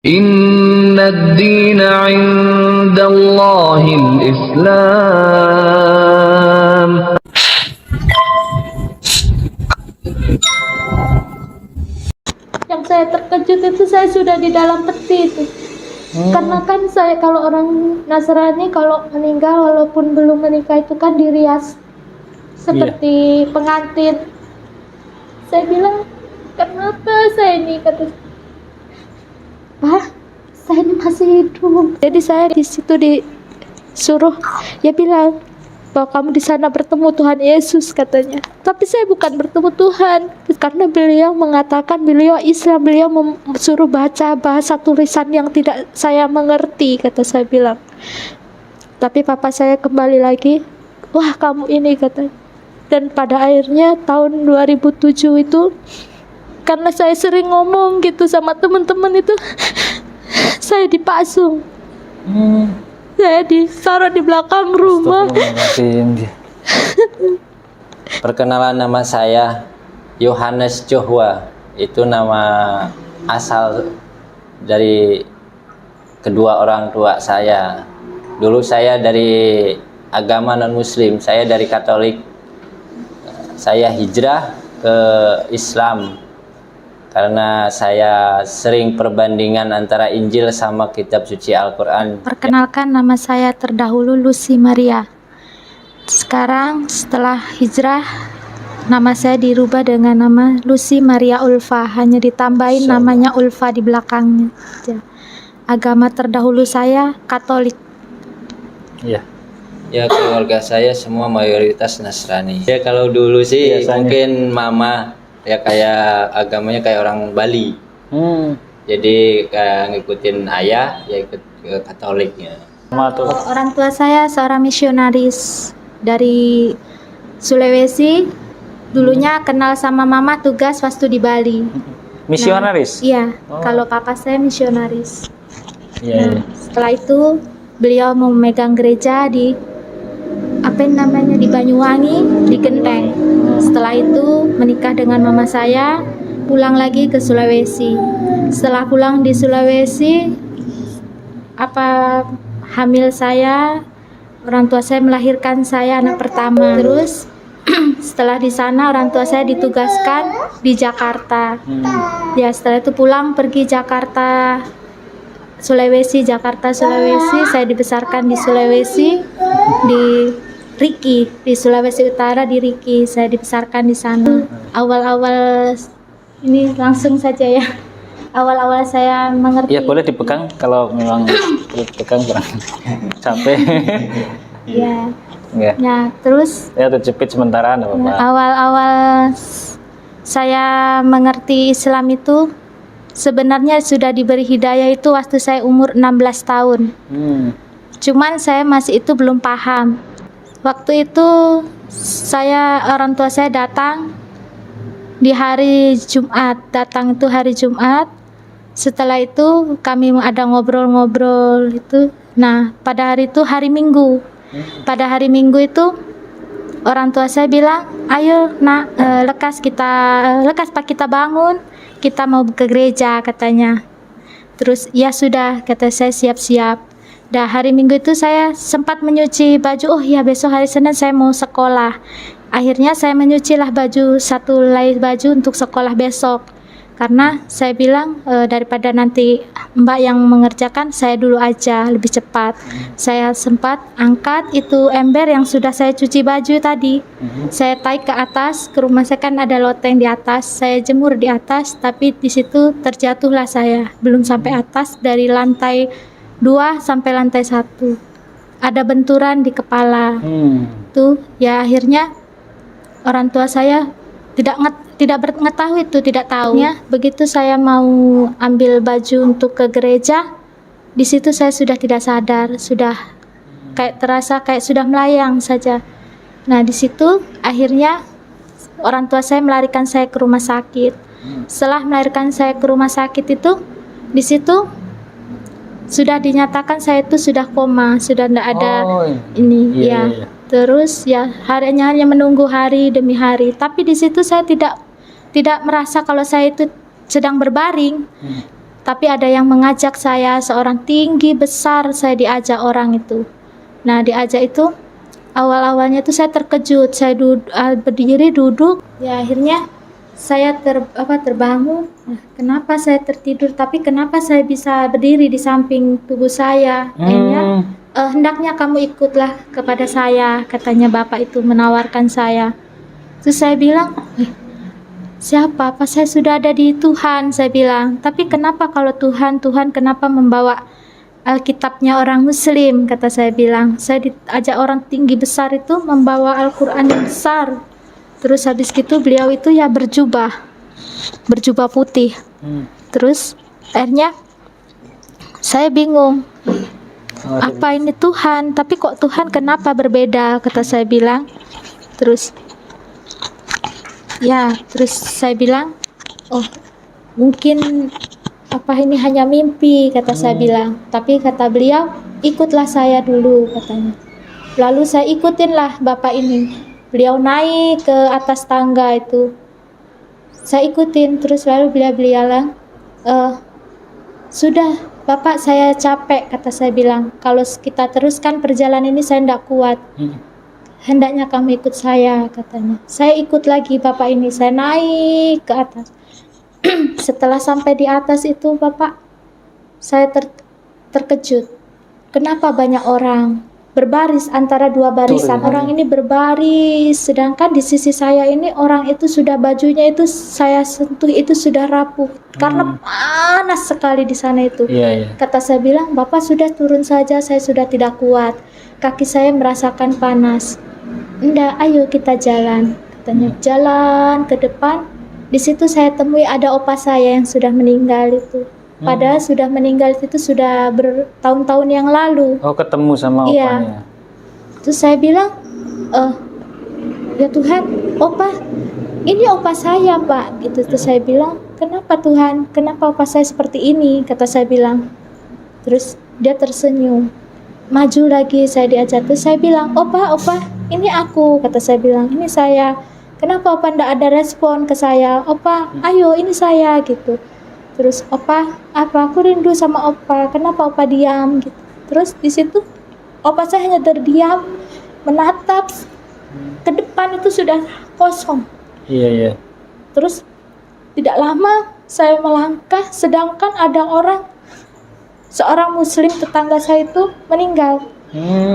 Inna ad-dina 'indallahil Islam. Yang saya terkejut itu saya sudah di dalam peti itu. Karena kan saya kalau orang Nasrani kalau meninggal walaupun belum menikah itu kan dirias seperti pengantin. Saya bilang, kenapa saya ini? Kata, Pak, saya ini masih hidup. Jadi saya di situ disuruh, ya bilang bahwa kamu di sana bertemu Tuhan Yesus katanya. Tapi saya bukan bertemu Tuhan, karena beliau mengatakan beliau Islam, beliau suruh baca bahasa tulisan yang tidak saya mengerti, kata saya bilang. Tapi papa saya kembali lagi, wah kamu ini katanya. Dan pada akhirnya tahun 2007 itu, karena saya sering ngomong gitu sama teman-teman itu, saya dipasung. Saya ditaruh di belakang rumah. Perkenalan, nama saya Yohanes Johwa. Itu nama asal dari kedua orang tua saya. Dulu saya dari agama non-muslim, saya dari Katolik. Saya hijrah ke Islam karena saya sering perbandingan antara Injil sama kitab suci Al-Quran. Perkenalkan, nama saya terdahulu Lucy Maria. Sekarang setelah hijrah, nama saya dirubah dengan nama Lucy Maria Ulfa, hanya ditambahin namanya Ulfa di belakangnya. Agama terdahulu saya Katolik. Iya. Ya, keluarga saya semua mayoritas Nasrani. Ya kalau dulu sih mungkin mama ya kayak agamanya kayak orang Bali. Jadi kayak ngikutin ayah ya ikut ke Katoliknya. Orang tua saya seorang misionaris dari Sulawesi. Dulunya kenal sama mama tugas waktu di Bali. Misionaris? Iya, kalau papa saya misionaris. Iya. Setelah itu beliau memegang gereja di di Banyuwangi, di Genteng. Setelah itu menikah dengan mama saya, pulang lagi ke Sulawesi. Setelah pulang di Sulawesi, hamil saya, orang tua saya melahirkan saya anak pertama. Terus setelah di sana orang tua saya ditugaskan di Jakarta. Ya setelah itu pulang pergi Jakarta, Sulawesi. Saya dibesarkan di Sulawesi, di Riki, di Sulawesi Utara, di Riki. Saya dibesarkan di sana. Awal-awal ini langsung saja ya. Awal-awal saya mengerti. Iya, boleh dipegang kalau memang perlu dipegang kurang capek. Iya. Ya. Nah, terus Ya, terjepit sementara enggak apa-apa. awal-awal saya mengerti Islam itu sebenarnya sudah diberi hidayah itu waktu saya umur 16 tahun. Cuman saya masih itu belum paham. Waktu itu orang tua saya datang di hari Jumat. Datang itu hari Jumat. Setelah itu kami ada ngobrol-ngobrol itu. Nah, pada hari itu hari Minggu. Pada hari Minggu itu orang tua saya bilang, "Ayo, Nak, lekas Pak, kita bangun. Kita mau ke gereja," katanya. Terus, "Ya sudah," kata saya, siap-siap. Dah hari Minggu itu saya sempat menyuci baju. Oh ya, besok hari Senin saya mau sekolah. Akhirnya saya menyucilah satu helai baju untuk sekolah besok. Karena saya bilang daripada nanti Mbak yang mengerjakan, saya dulu aja lebih cepat. Saya sempat angkat itu ember yang sudah saya cuci baju tadi. Saya tarik ke atas, ke rumah saya kan ada loteng di atas. Saya jemur di atas, tapi di situ terjatuhlah saya. Belum sampai atas, dari lantai 2 sampai lantai 1. Ada benturan di kepala. Tuh, ya akhirnya orang tua saya tidak mengetahui itu, tidak tahu. Ya, begitu saya mau ambil baju untuk ke gereja, di situ saya sudah tidak sadar, sudah kayak terasa kayak sudah melayang saja. Nah, di situ akhirnya orang tua saya melarikan saya ke rumah sakit. Setelah melarikan saya ke rumah sakit itu, di situ sudah dinyatakan saya itu sudah koma, sudah tidak ada ini. Iya. Terus ya hanya menunggu hari demi hari. Tapi di situ saya tidak merasa kalau saya itu sedang berbaring. Tapi ada yang mengajak saya, seorang tinggi besar, saya diajak orang itu. Nah, diajak itu awal-awalnya itu saya terkejut, saya berdiri duduk, ya akhirnya saya terbangun. Nah, kenapa saya tertidur? Tapi kenapa saya bisa berdiri di samping tubuh saya? Akhirnya hendaknya kamu ikutlah kepada saya, katanya bapak itu menawarkan saya. Terus saya bilang, siapa? Apa saya sudah ada di Tuhan, saya bilang. Tapi kenapa kalau Tuhan kenapa membawa Alkitabnya orang Muslim, kata saya bilang. Saya diajak orang tinggi besar itu membawa Al-Quran yang besar. Terus habis gitu beliau itu ya berjubah putih. Terus akhirnya saya bingung, apa ini Tuhan? Tapi kok Tuhan kenapa berbeda, kata saya bilang. Terus saya bilang, oh mungkin apa ini hanya mimpi, kata saya bilang. Tapi kata beliau, ikutlah saya dulu, katanya. Lalu saya ikutinlah bapak ini. Beliau naik ke atas tangga itu, saya ikutin. Terus lalu beliau bilang, sudah bapak, saya capek, kata saya bilang. Kalau kita teruskan perjalanan ini saya tidak kuat. Hendaknya kamu ikut saya, katanya. Saya ikut lagi bapak ini, saya naik ke atas. Setelah sampai di atas itu bapak, saya terkejut. Kenapa banyak orang berbaris antara dua barisan? Orang ini berbaris, sedangkan di sisi saya ini orang itu sudah bajunya itu saya sentuh itu sudah rapuh karena panas sekali di sana itu. Kata saya bilang, bapak sudah turun saja, saya sudah tidak kuat, kaki saya merasakan panas. Enggak, ayo kita jalan, katanya. Jalan ke depan. Di situ saya temui ada opa saya yang sudah meninggal itu. Padahal sudah meninggal itu sudah bertahun-tahun yang lalu. Oh, ketemu sama opanya. Terus saya bilang, ya Tuhan, opa, ini opa saya pak, gitu. Terus saya bilang, kenapa Tuhan, kenapa opa saya seperti ini, kata saya bilang. Terus dia tersenyum. Maju lagi, saya diajak. Terus saya bilang, opa, ini aku, kata saya bilang, ini saya. Kenapa opa ndak ada respon ke saya? Opa, ayo, ini saya, gitu. Terus opa, apa, aku rindu sama opa, kenapa opa diam, gitu. Terus di situ opa saya hanya terdiam, menatap ke depan itu sudah kosong. Iya. Terus tidak lama saya melangkah, sedangkan ada seorang muslim tetangga saya itu meninggal.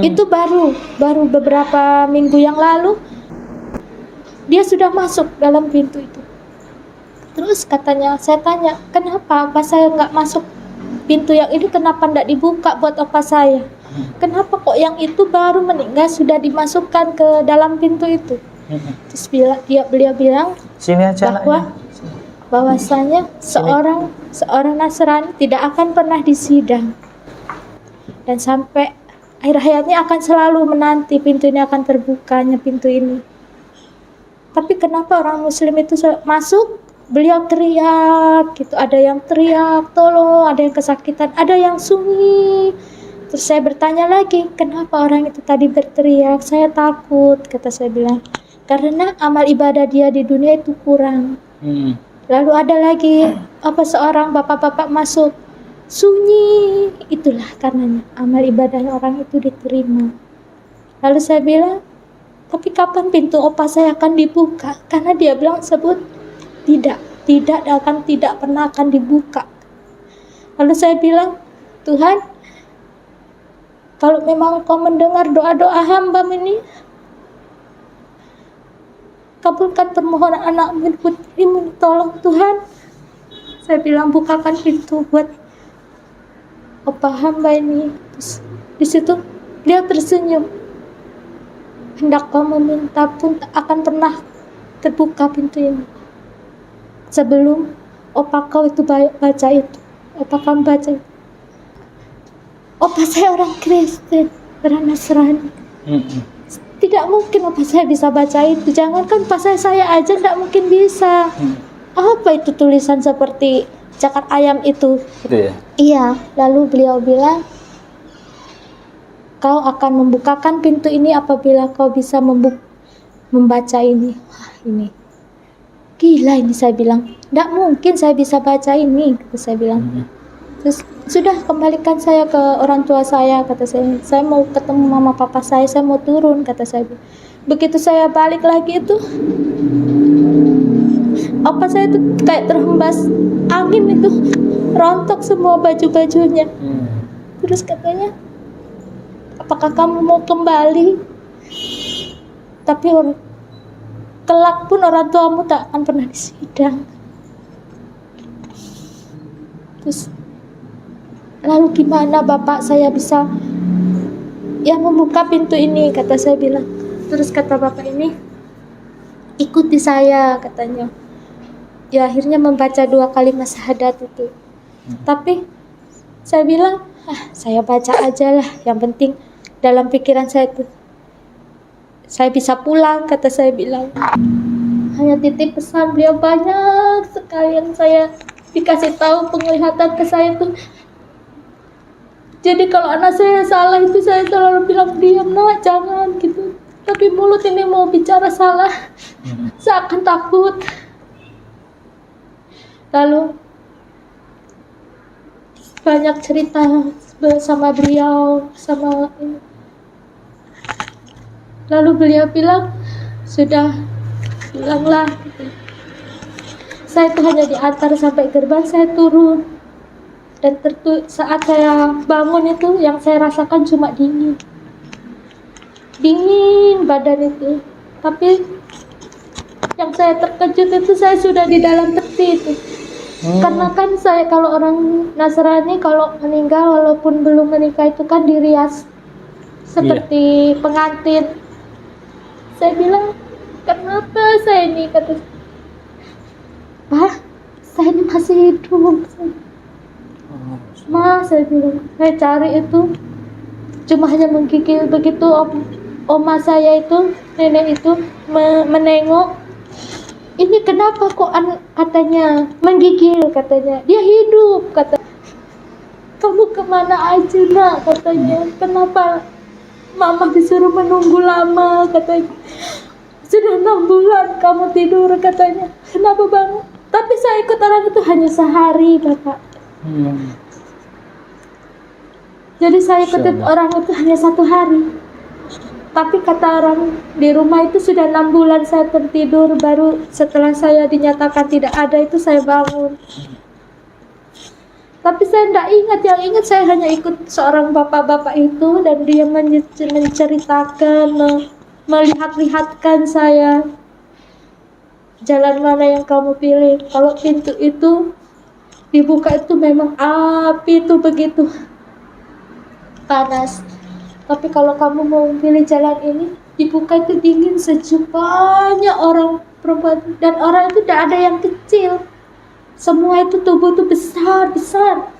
Itu baru beberapa minggu yang lalu dia sudah masuk dalam pintu itu. Terus katanya, saya tanya, kenapa opa saya nggak masuk pintu yang ini, kenapa nggak dibuka buat opa saya? Kenapa kok yang itu baru meninggal sudah dimasukkan ke dalam pintu itu? Terus beliau bilang, sini aja bahwasanya seorang Nasrani tidak akan pernah disidang dan sampai akhir hayatnya akan selalu menanti pintu ini akan terbukanya pintu ini. Tapi kenapa orang muslim itu masuk, beliau teriak gitu, ada yang teriak tolong, ada yang kesakitan, ada yang sunyi. Terus saya bertanya lagi, kenapa orang itu tadi berteriak? Saya takut, kata saya bilang, karena amal ibadah dia di dunia itu kurang. Lalu ada lagi seorang bapak-bapak masuk, sunyi, itulah karenanya amal ibadahnya orang itu diterima. Lalu saya bilang, tapi kapan pintu opa saya akan dibuka? Karena dia bilang tidak pernah akan dibuka. Lalu saya bilang, Tuhan, kalau memang kau mendengar doa-doa hamba ini, kabulkan permohonan anakmu putrimu, tolong Tuhan. Saya bilang, bukakan pintu buat opa hamba ini. Terus di situ dia tersenyum. Hendak kau meminta pun tak akan pernah terbuka pintu ini. Sebelum opa kau itu baca itu, opa kamu baca itu. Opa saya orang Kristen, orang Nasrani. Tidak mungkin opa saya bisa baca itu. Jangankan opa saya aja tidak mungkin bisa. Apa itu tulisan seperti cakar ayam itu? Itu ya? Iya. Lalu beliau bilang, kau akan membukakan pintu ini apabila kau bisa membaca ini. Ini gila ini, saya bilang. Tidak mungkin saya bisa baca ini, saya bilang. Terus sudah kembalikan saya ke orang tua saya, kata saya mau ketemu mama papa saya mau turun, kata saya. Begitu saya balik lagi itu, apa saya itu kayak terhembas angin itu, rontok semua baju-bajunya. Terus katanya, apakah kamu mau kembali? Tapi kelak pun orang tuamu tak akan pernah disidang. Terus lalu gimana bapak saya bisa ya membuka pintu ini, kata saya bilang. Terus kata bapak ini, ikuti saya, katanya. Ya akhirnya membaca 2 kalimat syahadat itu. Tapi saya bilang, saya baca aja lah, yang penting dalam pikiran saya itu saya bisa pulang, kata saya bilang. Hanya titip pesan beliau banyak sekali yang saya dikasih tahu, penglihatan ke saya tuh. Jadi kalau anak saya salah itu saya selalu bilang, diam nak, jangan gitu. Tapi mulut ini mau bicara salah, saya akan takut. Lalu banyak cerita sama beliau, sama ini. Lalu beliau bilang, sudah, bilanglah gitu. Saya itu hanya diantar sampai gerbang, saya turun. Dan saat saya bangun itu, yang saya rasakan cuma dingin. Dingin badan itu. Tapi yang saya terkejut itu, saya sudah di dalam peti itu. Karena kan saya, kalau orang Nasrani kalau meninggal walaupun belum menikah itu kan dirias seperti pengantin. Saya bilang, kenapa saya ini, kata Pak, saya ini masih hidup. Mas, saya bilang, saya cari itu cuma hanya menggigil. Begitu oma saya itu, nenek itu menengok, ini kenapa kok katanya menggigil, katanya dia hidup, kata. Kamu kemana aja nak, katanya. Kenapa mama disuruh menunggu lama, katanya. Sudah 6 bulan kamu tidur, katanya. Kenapa bang? Tapi saya ikut orang itu hanya sehari, bapak. Jadi saya ikutin orang itu hanya 1 hari. Tapi kata orang di rumah itu sudah 6 bulan saya tertidur. Baru setelah saya dinyatakan tidak ada itu saya bangun. Tapi saya tidak ingat. Yang ingat saya hanya ikut seorang bapak-bapak itu. Dan dia menceritakan, melihat-lihatkan saya, jalan mana yang kamu pilih. Kalau pintu itu dibuka itu memang api itu begitu panas. Tapi kalau kamu mau pilih jalan ini, dibuka itu dingin, sejuk, banyak orang perempuan. Dan orang itu tidak ada yang kecil. Semua itu tubuh itu besar-besar.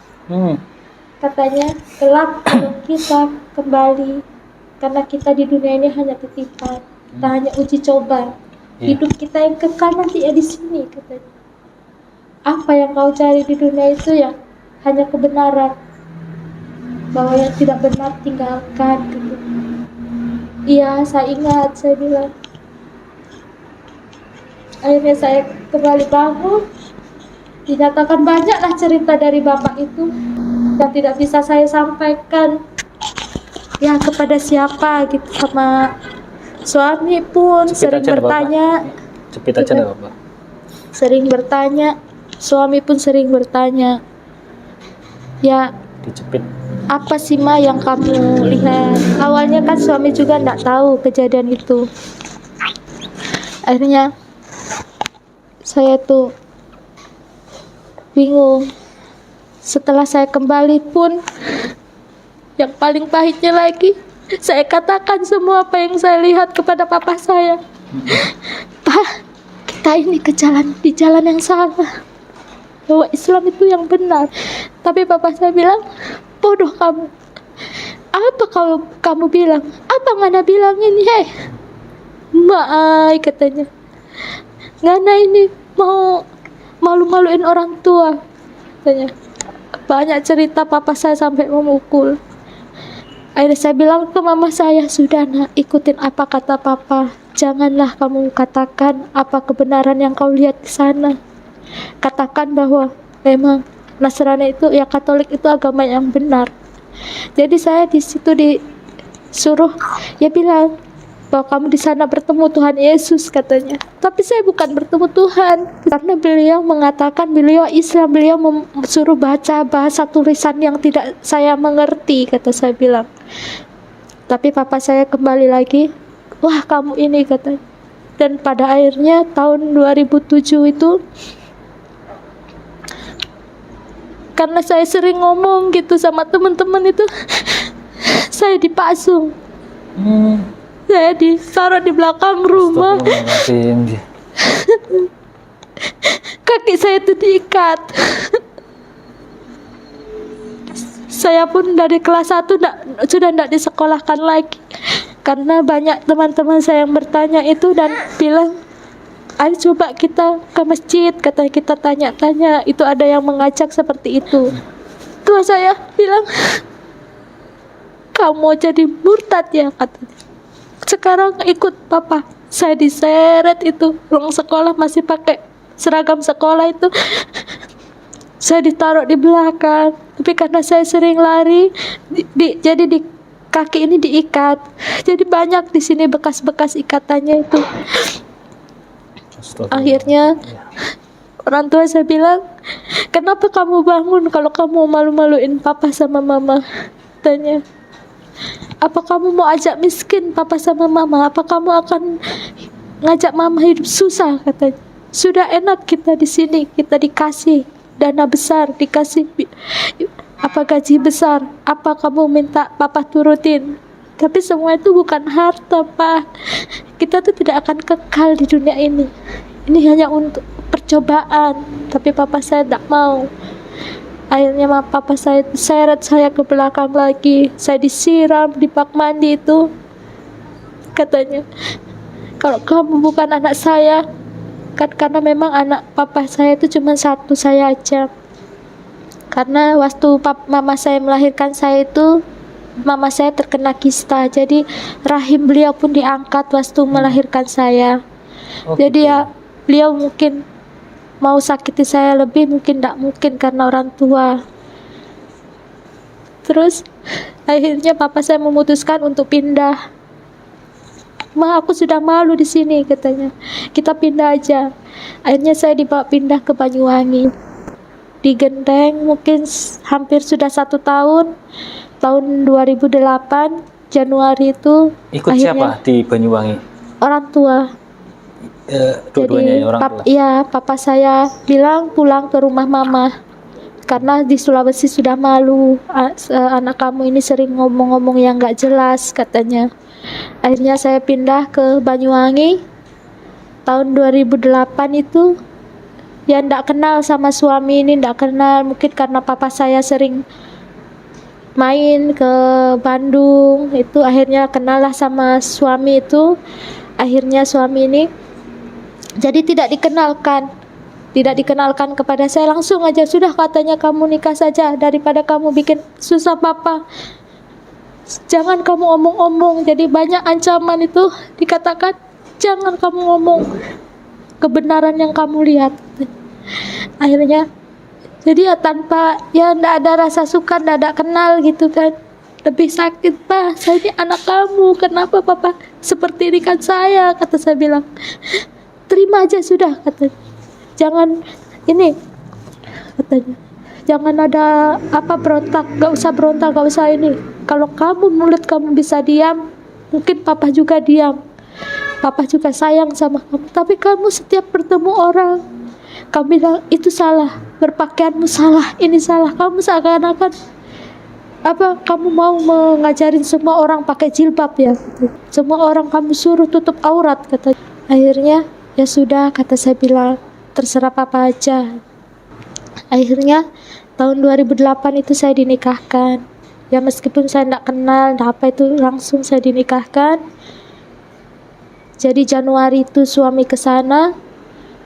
Katanya, kelak kalau kita kembali, karena kita di dunia ini hanya titipan, kita hanya uji coba. Hidup kita yang kekal nanti ya di sini, katanya. Apa yang kau cari di dunia itu ya hanya kebenaran. Bahwa yang tidak benar tinggalkan, gitu. Iya, saya ingat, saya bilang. Akhirnya saya kembali bangun. Dinyatakan banyaklah cerita dari bapak itu yang tidak bisa saya sampaikan ya kepada siapa gitu. Sama suami pun sering bertanya. Cepit aja dah bapak. Sering bertanya, suami pun sering bertanya. Ya, Dicepit. apa sih Ma yang kamu lihat? Awalnya kan suami juga enggak tahu kejadian itu. Akhirnya saya tuh bingung. Setelah saya kembali pun, yang paling pahitnya lagi, saya katakan semua apa yang saya lihat kepada papa saya. Pak, kita ini di jalan yang salah. Bahwa Islam itu yang benar. Tapi papa saya bilang, bodoh kamu. Apa kalau kamu bilang? Apa Ngana bilang ini? Hei, Maai, katanya. Ngana ini mau malu-maluin orang tua, katanya. Banyak cerita papa saya sampai memukul. Akhirnya saya bilang ke mama saya, sudah nak, ikutin apa kata papa. Janganlah kamu katakan apa kebenaran yang kau lihat di sana. Katakan bahwa memang Nasrani itu ya Katolik itu agama yang benar. Jadi saya di situ disuruh ya bilang bahwa kamu di sana bertemu Tuhan Yesus katanya. Tapi saya bukan bertemu Tuhan karena beliau mengatakan beliau Islam, beliau suruh baca bahasa tulisan yang tidak saya mengerti, kata saya bilang. Tapi papa saya kembali lagi, wah kamu ini katanya. Dan pada akhirnya tahun 2007 itu karena saya sering ngomong gitu sama teman-teman itu, saya dipasung. Saya ditaruh di belakang rumah. Kaki saya itu diikat. Saya pun dari kelas 1 sudah tidak disekolahkan lagi. Karena banyak teman-teman saya yang bertanya itu dan bilang, ayo coba kita ke masjid, katanya kita tanya-tanya, itu ada yang mengajak seperti itu. Tua saya bilang, kamu jadi murtad ya, katanya. Sekarang ikut papa. Saya diseret itu, ruang sekolah masih pakai seragam sekolah itu. Saya ditaruh di belakang, tapi karena saya sering lari, jadi di kaki ini diikat. Jadi banyak di sini bekas-bekas ikatannya itu. Akhirnya orang tua saya bilang, kenapa kamu bangun kalau kamu malu-maluin papa sama mama? Tanya, apa kamu mau ajak miskin papa sama mama? Apa kamu akan ngajak mama hidup susah? Katanya. Sudah enak kita di sini, kita dikasih dana besar, dikasih gaji besar. Apa kamu minta papa turutin? Tapi semua itu bukan harta, Pak. Kita tuh tidak akan kekal di dunia ini. Ini hanya untuk percobaan. Tapi papa saya tidak mau. Akhirnya papa saya seret saya ke belakang lagi. Saya disiram di bak mandi itu. Katanya, kalau kamu bukan anak saya, kan karena memang anak papa saya itu cuma satu, saya aja. Karena waktu mama saya melahirkan saya itu, mama saya terkena kista. Jadi rahim beliau pun diangkat waktu melahirkan saya. Jadi ya beliau mungkin mau sakiti saya lebih, mungkin tidak mungkin karena orang tua. Terus akhirnya papa saya memutuskan untuk pindah. Ma, aku sudah malu di sini, katanya. Kita pindah aja. Akhirnya saya dibawa pindah ke Banyuwangi. Di Genteng mungkin hampir sudah 1 tahun. Tahun 2008 Januari itu. Ikut siapa di Banyuwangi? Orang tua. Dua-duanya Jadi, orang tua? Iya, papa saya bilang pulang ke rumah mama. Karena di Sulawesi sudah malu. Anak kamu ini sering ngomong-ngomong yang gak jelas, katanya. Akhirnya saya pindah ke Banyuwangi tahun 2008 itu. Ya ndak kenal sama suami ini, ndak kenal. Mungkin karena papa saya sering main ke Bandung, itu akhirnya kenal lah sama suami itu. Akhirnya suami ini jadi tidak dikenalkan kepada saya. Langsung aja, sudah katanya kamu nikah saja daripada kamu bikin susah papa. Jangan kamu omong-omong. Jadi banyak ancaman itu dikatakan, jangan kamu ngomong kebenaran yang kamu lihat. Akhirnya jadi ya tanpa, ya ndak ada rasa suka, ndak ada kenal gitu kan. Lebih sakit, Pak, saya ini anak kamu, kenapa papa seperti ini kan saya, kata saya bilang. Terima aja sudah, katanya. Jangan ini, katanya. Jangan ada apa berontak, gak usah berontak, gak usah ini. Kalau mulut kamu bisa diam, mungkin papa juga diam. Papa juga sayang sama kamu. Tapi kamu setiap bertemu orang, kamu bilang itu salah, berpakaianmu salah, ini salah. Kamu seakan-akan kamu mau mengajarin semua orang pakai jilbab ya. Semua orang kamu suruh tutup aurat, kata. Akhirnya ya sudah, kata saya bilang, terserah papa aja. Akhirnya tahun 2008 itu saya dinikahkan. Ya meskipun saya tidak kenal, apa itu, langsung saya dinikahkan. Jadi Januari itu suami ke sana,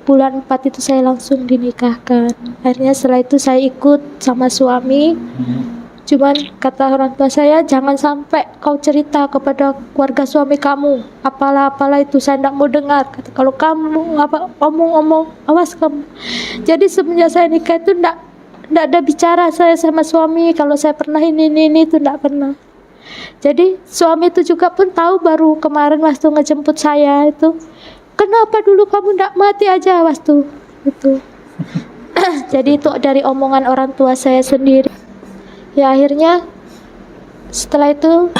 bulan 4 itu saya langsung dinikahkan. Akhirnya setelah itu saya ikut sama suami. Cuman kata orang tua saya, jangan sampai kau cerita kepada keluarga suami kamu, apalah itu, saya tidak mau dengar. Kata, kalau kamu omong-omong, awas kamu. Jadi semenjak saya nikah itu enggak ada bicara saya sama suami kalau saya pernah ini itu enggak pernah. Jadi suami itu juga pun tahu baru kemarin waktu ngejemput saya itu, kenapa dulu kamu enggak mati aja waktu itu. Jadi itu dari omongan orang tua saya sendiri. Ya akhirnya setelah itu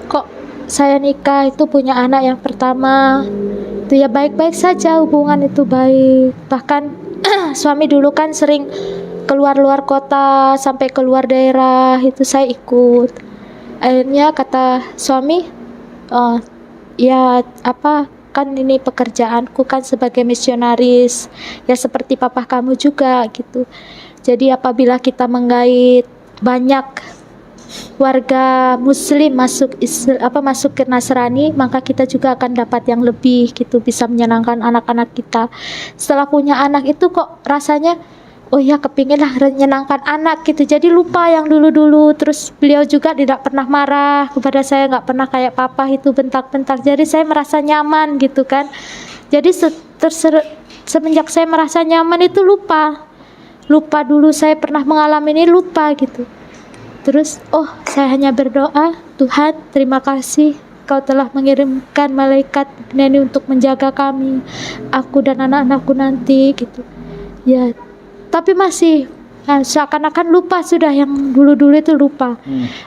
kok saya nikah itu punya anak yang pertama itu ya baik-baik saja, hubungan itu baik. Bahkan suami dulu kan sering keluar luar kota sampai keluar daerah itu saya ikut. Akhirnya kata suami, oh ya apa kan ini pekerjaanku kan sebagai misionaris ya seperti papa kamu juga gitu. Jadi apabila kita menggait banyak warga muslim masuk masuk ke Nasrani, maka kita juga akan dapat yang lebih gitu, bisa menyenangkan anak-anak kita. Setelah punya anak itu kok rasanya oh ya kepingin lah menyenangkan anak gitu, jadi lupa yang dulu-dulu. Terus beliau juga tidak pernah marah kepada saya, nggak pernah kayak papa itu bentak-bentak, jadi saya merasa nyaman gitu kan. Jadi semenjak saya merasa nyaman itu lupa dulu saya pernah mengalami ini, lupa gitu. Terus saya hanya berdoa, Tuhan terima kasih Kau telah mengirimkan malaikat ini untuk menjaga kami, aku dan anak-anakku nanti gitu ya. Tapi masih seakan-akan lupa sudah yang dulu-dulu itu lupa.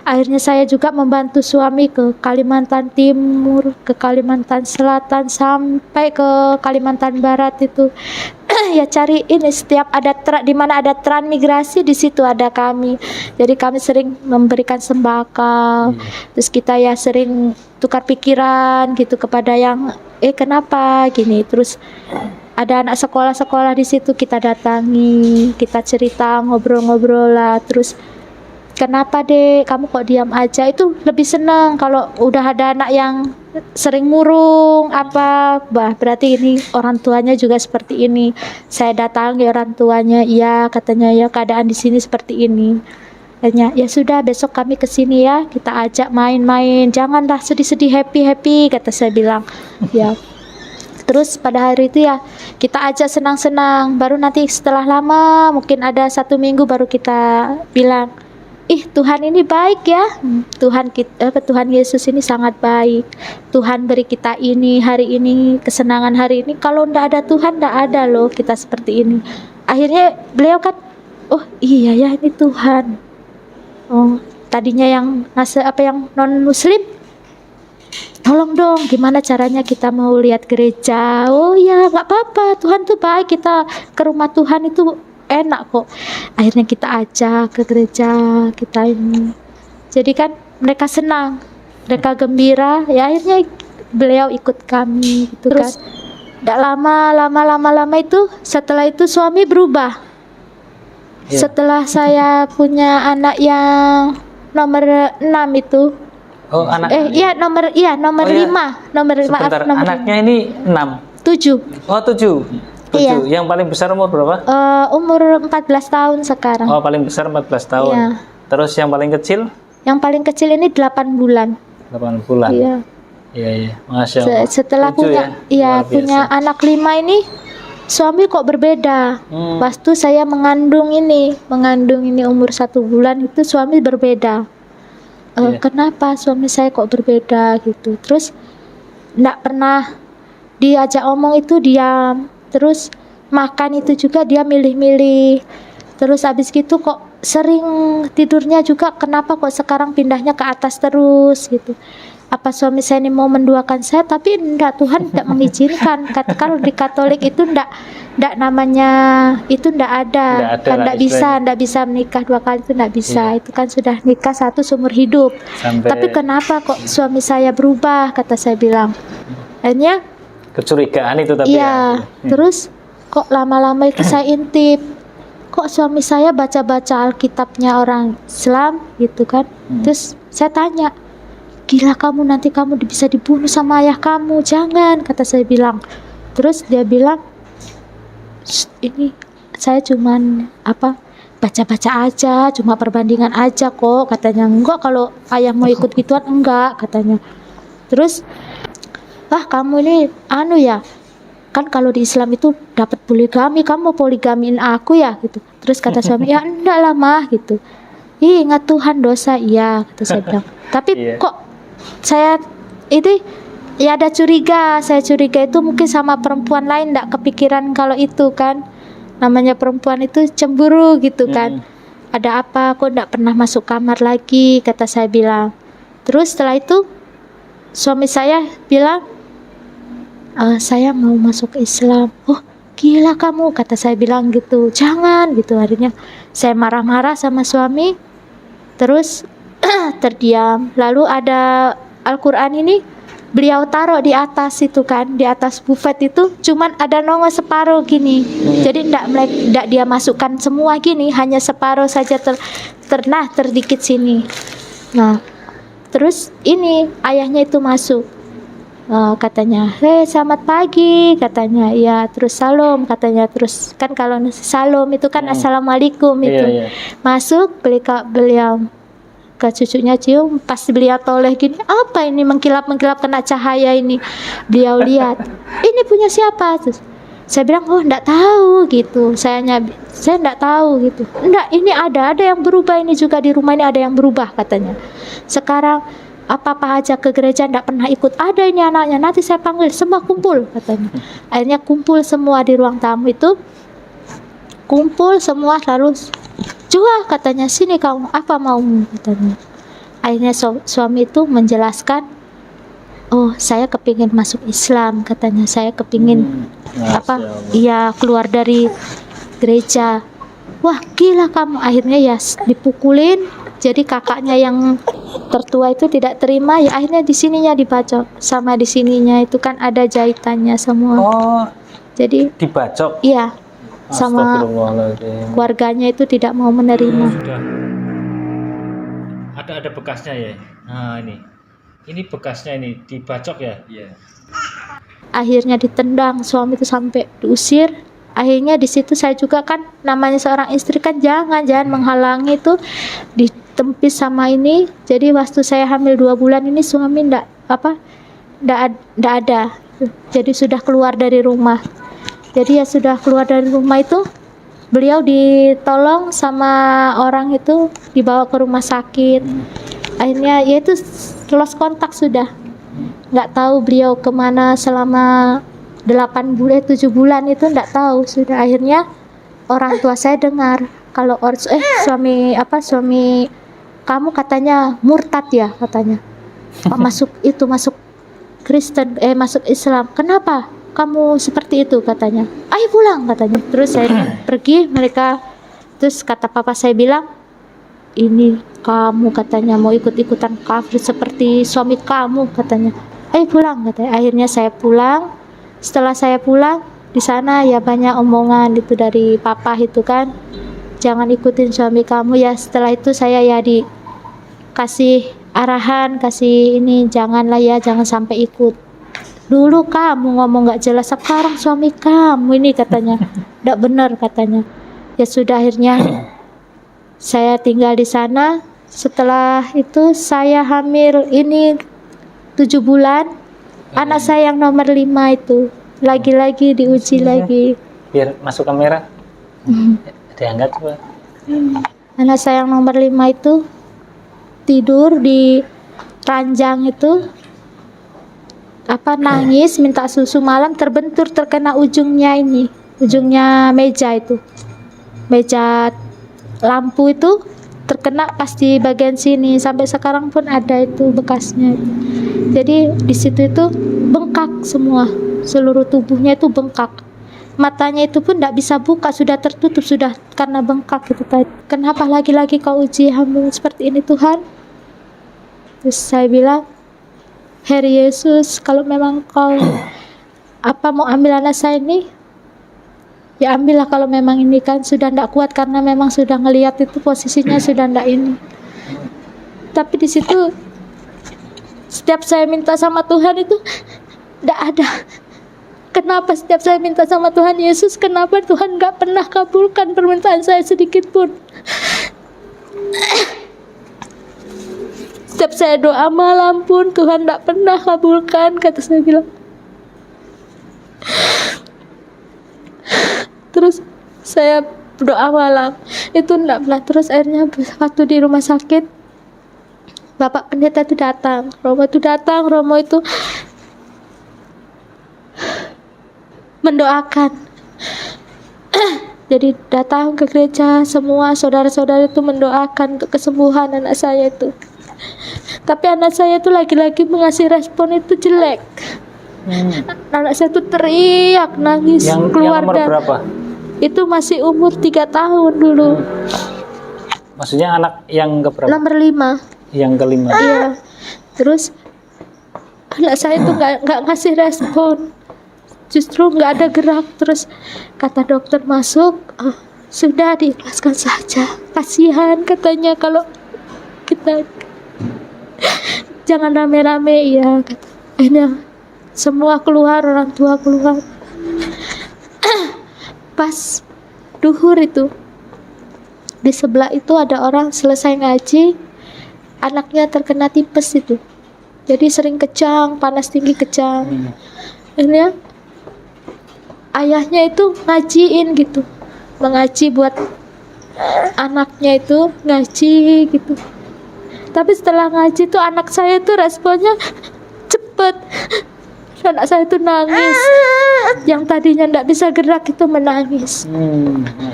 Akhirnya saya juga membantu suami ke Kalimantan Timur, ke Kalimantan Selatan, sampai ke Kalimantan Barat itu. Ya cari ini setiap ada di mana ada transmigrasi di situ ada kami. Jadi kami sering memberikan sembako. Terus kita ya sering tukar pikiran gitu kepada yang kenapa gini. Terus ada anak sekolah-sekolah di situ kita datangi, kita cerita, ngobrol-ngobrol lah. Terus kenapa dek kamu kok diam aja, itu lebih senang kalau udah ada anak yang sering murung berarti ini orang tuanya juga seperti ini. Saya datangi orang tuanya, iya katanya ya keadaan di sini seperti ini. Katanya ya sudah besok kami kesini ya, kita ajak main-main, janganlah sedih-sedih, happy kata saya bilang ya. Terus pada hari itu ya kita ajak senang-senang, baru nanti setelah lama mungkin ada 1 minggu baru kita bilang, Tuhan ini baik ya, Tuhan Yesus ini sangat baik. Tuhan beri kita ini hari ini, kesenangan hari ini. Kalau ndak ada Tuhan ndak ada loh kita seperti ini. Akhirnya beliau kan, oh iya ya ini Tuhan. Oh tadinya yang yang non Muslim, tolong dong gimana caranya kita mau lihat gereja. Oh ya nggak apa-apa, Tuhan tuh baik, kita ke rumah Tuhan itu enak kok. Akhirnya kita ajak ke gereja kita ini. Jadi kan mereka senang, mereka gembira. Ya akhirnya beliau ikut kami gitu. Terus tidak lama itu setelah itu suami berubah. Setelah saya punya anak yang nomor 6 itu. Oh anak. Nomor 5. Sebentar, anaknya ini 6. 7. Oh 7. Iya. Yang paling besar umur berapa? Umur 14 tahun sekarang. Oh paling besar 14 tahun. Iya. Terus yang paling kecil? Yang paling kecil ini 8 bulan. 8 bulan. Iya. Iya. Masya Allah. Setelah 7 punya anak 5 ini, suami kok berbeda. Waktu saya mengandung ini umur 1 bulan itu suami berbeda. Kenapa suami saya kok berbeda gitu? Terus enggak pernah diajak omong itu diam. Terus makan itu juga dia milih-milih. Terus habis gitu kok sering tidurnya juga kenapa kok sekarang pindahnya ke atas terus gitu. Apa suami saya ini mau menduakan saya, tapi enggak, Tuhan tidak mengizinkan. Kalau di Katolik itu enggak namanya itu enggak ada. Kan enggak bisa menikah 2 kali, itu enggak bisa. Itu kan sudah nikah 1 seumur hidup. Tapi kenapa kok suami saya berubah, kata saya bilang. Akhirnya kecurigaan itu tapi terus kok lama-lama itu saya intip, kok suami saya baca-baca Alkitabnya orang Islam gitu kan. Terus saya tanya, gila kamu, nanti kamu bisa dibunuh sama ayah kamu, jangan, kata saya bilang. Terus dia bilang, ini saya cuman baca-baca aja, cuma perbandingan aja kok, katanya. Enggak, kalau ayah mau ikut gituan enggak, katanya. Terus kamu ini ya, kan kalau di Islam itu dapat poligami, kamu poligamiin aku ya gitu. Terus kata suami, ya enggak lah mah gitu. Ih, ingat Tuhan dosa, iya kata saya bilang. Tapi Iya. kok saya ini ya ada curiga, saya curiga itu mungkin sama perempuan lain, enggak kepikiran kalau itu kan. Namanya perempuan itu cemburu gitu kan. Ada apa, kok enggak pernah masuk kamar lagi, kata saya bilang. Terus setelah itu suami saya bilang, saya mau masuk Islam. Oh, gila kamu, kata saya bilang gitu. Jangan gitu. Akhirnya saya marah-marah sama suami. Terus terdiam. Lalu ada Al-Quran ini beliau taruh di atas itu kan, di atas buffet itu cuman ada nongol separuh gini. Jadi enggak dia masukkan semua gini, hanya separuh saja terdikit sini. Nah, terus ini ayahnya itu masuk. Katanya, selamat pagi, katanya. Ya, terus salam, katanya. Terus kan kalau salam itu kan assalamualaikum itu. Iya. Masuk, beliau ke cucunya cium, pas beliau toleh gini, apa ini mengkilap-mengkilap kena cahaya ini. Beliau lihat, ini punya siapa? Terus saya bilang, oh enggak tahu gitu. Saya enggak tahu gitu. Enggak, ini ada yang berubah, ini juga di rumah ini ada yang berubah, katanya. Sekarang apa-apa aja ke gereja enggak pernah ikut. Ada ini anaknya, nanti saya panggil semua kumpul, katanya. Akhirnya kumpul semua di ruang tamu itu. Kumpul semua, lalu Jua, katanya, sini kamu, apa maumu, katanya. Akhirnya suami itu menjelaskan, oh saya kepingin masuk Islam, katanya. Saya kepingin iya keluar dari gereja. Wah gila kamu. Akhirnya ya dipukulin. Jadi kakaknya yang tertua itu tidak terima, ya akhirnya di sininya dibacok, sama di sininya itu kan ada jahitannya semua. Oh, jadi dibacok. Iya, sama keluarganya itu tidak mau menerima. Sudah ada bekasnya ya. Nah ini bekasnya, ini dibacok ya. Iya. Akhirnya ditendang, suami itu sampai diusir. Akhirnya di situ saya juga kan, namanya seorang istri kan jangan menghalangi itu, ditempis sama ini. Jadi waktu saya hamil 2 bulan ini suami ndak ada. Jadi sudah keluar dari rumah. Jadi ya sudah keluar dari rumah itu, beliau ditolong sama orang itu, dibawa ke rumah sakit. Akhirnya ya itu lost kontak sudah. Nggak tahu beliau kemana selama 7 bulan itu, nggak tahu sudah. Akhirnya orang tua saya dengar kalau suami kamu katanya murtad ya, katanya. masuk Kristen, masuk Islam. Kenapa kamu seperti itu, katanya. Ayo pulang, katanya. Terus saya pergi, mereka, terus kata papa saya bilang, ini kamu, katanya, mau ikut-ikutan kafir seperti suami kamu, katanya. Ayo pulang, katanya. Akhirnya saya pulang. Setelah saya pulang, di sana ya banyak omongan itu dari papa itu kan, jangan ikutin suami kamu ya. Setelah itu saya ya dikasih arahan, kasih ini, janganlah ya, jangan sampai ikut. Dulu kamu ngomong nggak jelas, sekarang suami kamu ini, katanya, nggak benar, katanya. Ya sudah, akhirnya saya tinggal di sana. Setelah itu saya hamil ini 7 bulan. Anak saya yang nomor 5 itu lagi-lagi diuji lagi. Biar masuk kamera. Diangkat coba. Anak saya yang nomor 5 itu tidur di ranjang itu, nangis minta susu malam, terbentur terkena ujungnya meja itu, meja lampu itu terkena pas di bagian sini, sampai sekarang pun ada itu bekasnya. Jadi di situ itu bengkak semua, seluruh tubuhnya itu bengkak, matanya itu pun tidak bisa buka, sudah tertutup sudah karena bengkak itu tadi. Kenapa lagi-lagi kau uji hamba seperti ini, Tuhan? Terus saya bilang, Herr Yesus, kalau memang kau mau ambil anak saya ini, ya ambillah. Kalau memang ini kan sudah tidak kuat, karena memang sudah ngelihat itu posisinya sudah tidak ini. Tapi di situ setiap saya minta sama Tuhan itu tidak ada. Kenapa setiap saya minta sama Tuhan Yesus, kenapa Tuhan nggak pernah kabulkan permintaan saya sedikit pun? Setiap saya doa malam pun Tuhan tidak pernah kabulkan, kata saya bilang. Terus saya doa malam itu enggak pernah. Terus akhirnya waktu di rumah sakit Bapak pendeta itu datang, Romo itu mendoakan. Jadi datang ke gereja, semua saudara-saudara itu mendoakan untuk kesembuhan anak saya itu. Tapi anak saya itu lagi-lagi mengasih respon itu jelek. Anak saya itu teriak, nangis, Yang keluar nomor dan berapa? itu masih umur 3 tahun dulu. Maksudnya anak yang keberapa? Nomor 5. Yang kelima. Iya. Terus anak saya itu nggak ngasih respon, justru nggak ada gerak. Terus kata dokter masuk, sudah diikhlaskan saja, kasihan katanya kalau kita jangan rame-rame ya kata. Akhirnya semua keluar, orang tua keluar. Pas duhur itu di sebelah itu ada orang selesai ngaji, anaknya terkena tipes itu, jadi sering kejang, panas tinggi kejang. Akhirnya ayahnya itu ngajiin gitu, mengaji buat anaknya itu, ngaji gitu. Tapi setelah ngaji tuh anak saya tuh responnya cepet. Anak saya tuh nangis, yang tadinya nggak bisa gerak itu menangis.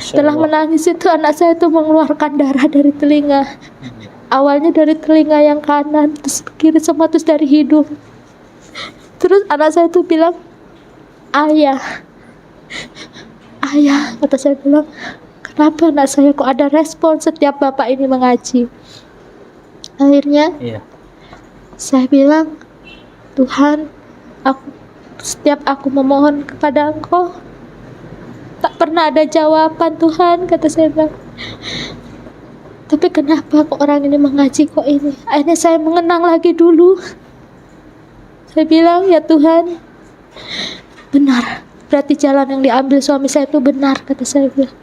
Setelah menangis itu anak saya tuh mengeluarkan darah dari telinga. Awalnya dari telinga yang kanan, terus kiri, semua terus dari hidung. Terus anak saya tuh bilang, ayah, kata saya bilang, kenapa anak saya kok ada respon setiap bapak ini mengaji? Akhirnya saya bilang, Tuhan, setiap aku memohon kepada Engkau, tak pernah ada jawaban Tuhan, kata saya bilang. Tapi kenapa kok orang ini mengaji kok ini? Akhirnya saya mengenang lagi dulu. Saya bilang, ya Tuhan, benar. Berarti jalan yang diambil suami saya itu benar, kata saya bilang.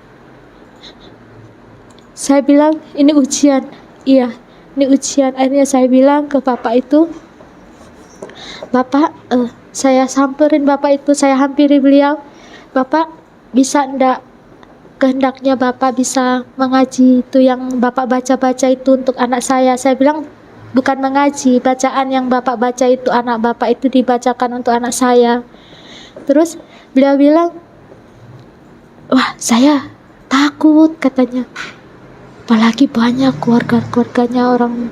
Saya bilang, ini ujian. Iya, ini ujian. Akhirnya saya bilang ke bapak itu, Bapak, saya samperin bapak itu, saya hampiri beliau. Bapak, bisa ndak kehendaknya Bapak bisa mengaji itu yang Bapak baca-baca itu untuk anak saya. Saya bilang bukan mengaji, bacaan yang Bapak baca itu anak Bapak itu dibacakan untuk anak saya. Terus beliau bilang, wah saya takut katanya, apalagi banyak keluarganya orang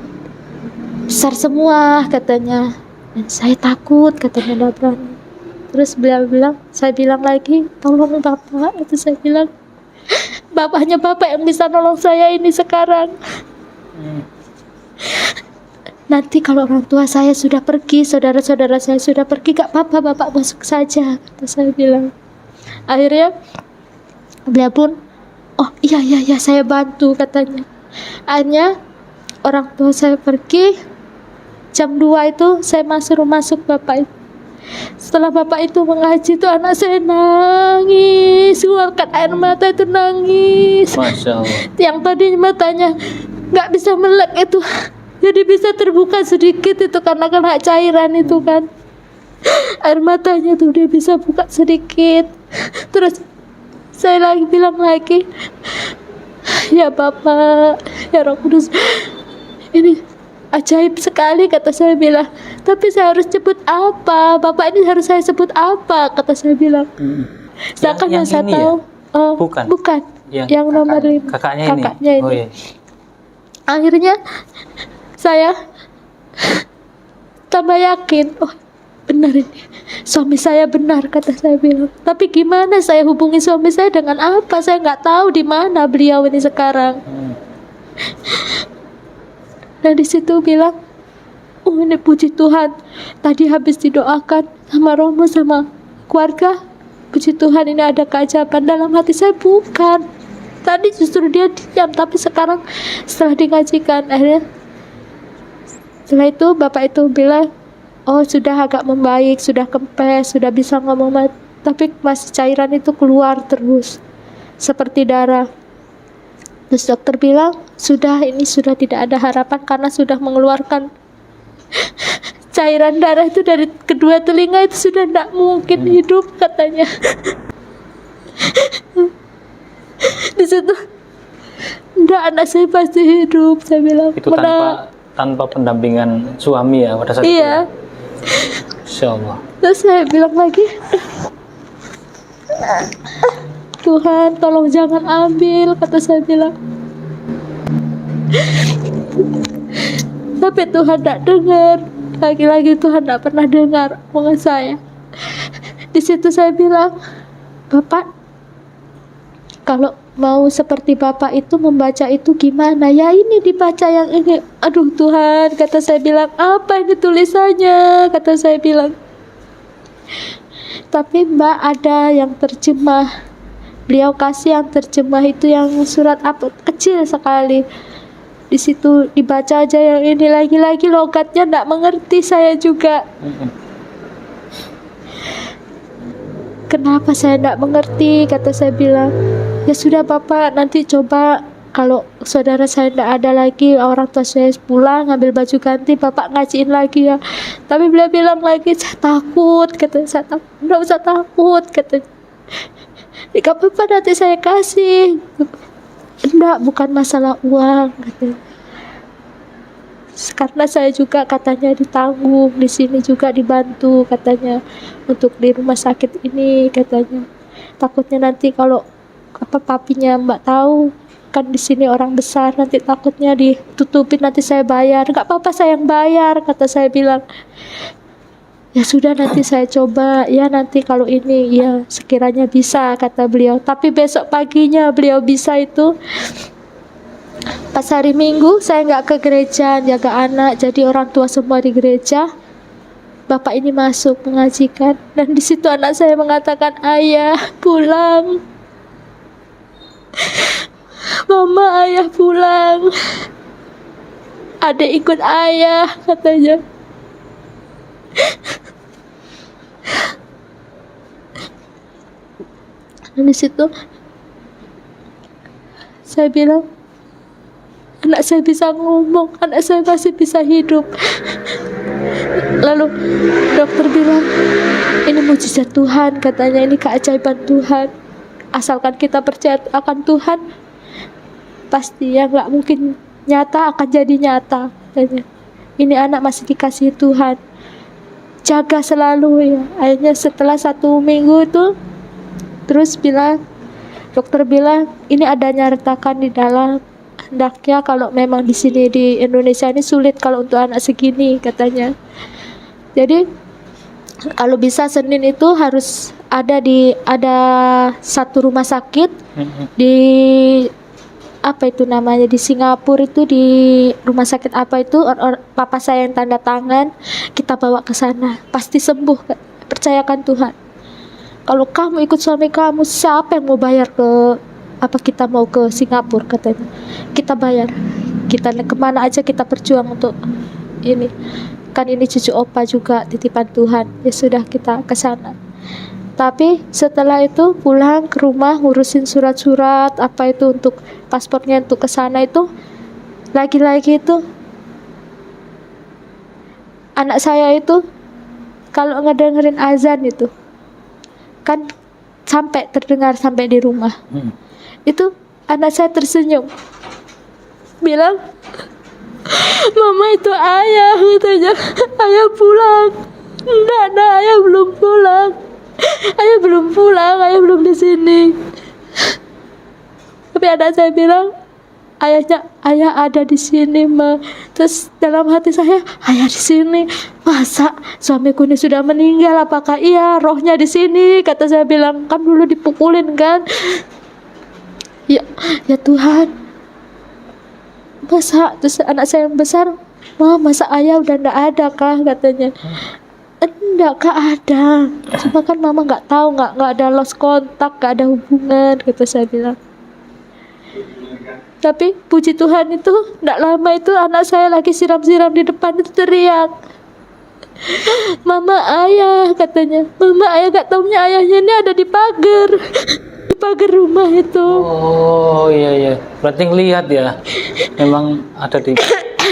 besar semua katanya, dan saya takut katanya, tidak berani. Terus beliau bilang, saya bilang lagi, tolong Bapak, itu saya bilang, Bapaknya Bapak yang bisa nolong saya ini sekarang. Nanti kalau orang tua saya sudah pergi, saudara-saudara saya sudah pergi, gak apa-apa Bapak masuk saja, kata saya bilang. Akhirnya beliau pun, oh iya saya bantu katanya. Akhirnya orang tua saya pergi, jam 2 itu saya masuk Bapak itu. Setelah Bapak itu mengaji itu anak saya nangis, keluarkan air mata itu nangis. Masya Allah. Yang tadi matanya nggak bisa melek itu jadi bisa terbuka sedikit itu karena kena cairan itu kan. Air matanya tuh dia bisa buka sedikit. Terus saya lagi bilang lagi, ya Bapak, ya Roh Kudus, ini ajaib sekali, kata saya bilang. Tapi saya harus sebut apa? Bapak ini harus saya sebut apa? Kata saya bilang. Sedangkan yang saya tahu, bukan. Yang nomor 5. Kakaknya ini. Oh, iya. Akhirnya saya tambah yakin, oh benar ini, suami saya benar, kata saya bilang. Tapi gimana saya hubungi suami saya dengan apa? Saya nggak tahu di mana beliau ini sekarang. Nah di situ bilang, oh ini puji Tuhan, tadi habis didoakan sama Romo sama keluarga, puji Tuhan ini ada keajaiban. Dalam hati saya bukan, tadi justru dia diam, tapi sekarang setelah digajikan, akhirnya setelah itu bapak itu bilang, oh sudah agak membaik, sudah kempes, sudah bisa ngomong, tapi masih cairan itu keluar terus seperti darah. Terus dokter bilang, ini sudah tidak ada harapan karena sudah mengeluarkan cairan darah itu dari kedua telinga, itu sudah tidak mungkin hidup katanya. Di situ, enggak, anak saya pasti hidup, saya bilang. Itu tanpa pendampingan suami ya pada saat itu. Iya. Insya Allah. Terus saya bilang lagi, Tuhan tolong jangan ambil, kata saya bilang. Tapi Tuhan tidak dengar. Lagi-lagi Tuhan tidak pernah dengar omongan saya. Di situ saya bilang, Bapak, kalau mau seperti Bapak itu membaca itu gimana? Ya ini dibaca yang ini. Aduh Tuhan, kata saya bilang, apa ini tulisannya? Kata saya bilang. Tapi Mbak ada yang terjemah. Beliau kasih yang terjemah itu yang surat apa kecil sekali. Di situ dibaca aja yang ini, lagi-lagi logatnya tidak mengerti saya juga. Kenapa saya tidak mengerti? Kata saya bilang, ya sudah Bapak, nanti coba kalau saudara saya tidak ada lagi, orang tua saya pulang ngambil baju ganti, Bapak ngajiin lagi ya. Tapi beliau bilang lagi, saya takut, katanya. Saya takut, tidak usah takut, katanya. Gak apa-apa, nanti saya kasih. Enggak, bukan masalah uang, katanya. Karena saya juga katanya ditanggung, di sini juga dibantu katanya untuk di rumah sakit ini, katanya. Takutnya nanti kalau papinya Mbak tahu kan di sini orang besar, nanti takutnya ditutupin, nanti saya bayar. Gak apa-apa, saya yang bayar, kata saya bilang. Ya sudah, nanti saya coba ya, nanti kalau ini ya sekiranya bisa, kata beliau. Tapi besok paginya beliau bisa itu pas hari Minggu, saya nggak ke gereja jaga anak, jadi orang tua semua di gereja. Bapak ini masuk mengajikan, dan di situ anak saya mengatakan, ayah pulang, mama, ayah pulang, adik ikut ayah, katanya. Dan di situ saya bilang, anak saya bisa ngomong, anak saya masih bisa hidup. Lalu dokter bilang, ini mujizat Tuhan, katanya, ini keajaiban Tuhan. Asalkan kita percaya akan Tuhan, pasti yang nggak mungkin nyata akan jadi nyata, katanya. Ini anak masih dikasihi Tuhan, jaga selalu ya. Akhirnya setelah 1 minggu itu, terus dokter bilang, ini adanya retakan di dalam. Hendaknya kalau memang di sini di Indonesia ini sulit kalau untuk anak segini, katanya. Jadi kalau bisa Senin itu harus ada satu rumah sakit di apa itu namanya di Singapura, itu di rumah sakit apa itu, papa saya yang tanda tangan, kita bawa ke sana pasti sembuh, percayakan Tuhan. Kalau kamu ikut suami kamu, siapa yang mau bayar kita mau ke Singapura, katanya. Kita bayar, kita kemana aja kita berjuang untuk ini. Kan ini cucu opa juga titipan Tuhan. Ya sudah, kita ke sana. Tapi setelah itu pulang ke rumah ngurusin surat-surat apa itu untuk paspornya untuk ke sana itu, lagi-lagi itu anak saya itu kalau ngedengerin azan itu kan terdengar sampai di rumah. Itu anak saya tersenyum, bilang, mama itu ayah, katanya. Ayah pulang. Enggak, ayah belum pulang. Ayah belum di sini. Tapi anak saya bilang, ayah ada di sini, Ma. Terus dalam hati saya, ayah di sini. Masa suamiku ini sudah meninggal? Apakah iya rohnya di sini? Kata saya bilang, kan dulu dipukulin kan. Ya Tuhan, masa, terus anak saya yang besar, masa ayah udah nggak ada kah, katanya. Enggak, kak ada, cuma kan mama nggak tahu, nggak ada lost kontak, nggak ada hubungan, kata saya bilang. Tapi puji Tuhan itu nggak lama itu anak saya lagi siram-siram di depan itu teriak, mama ayah, katanya. Mama ayah, nggak taunya ayahnya ini ada di pagar rumah itu. Oh iya, berarti ngelihat ya, memang ada di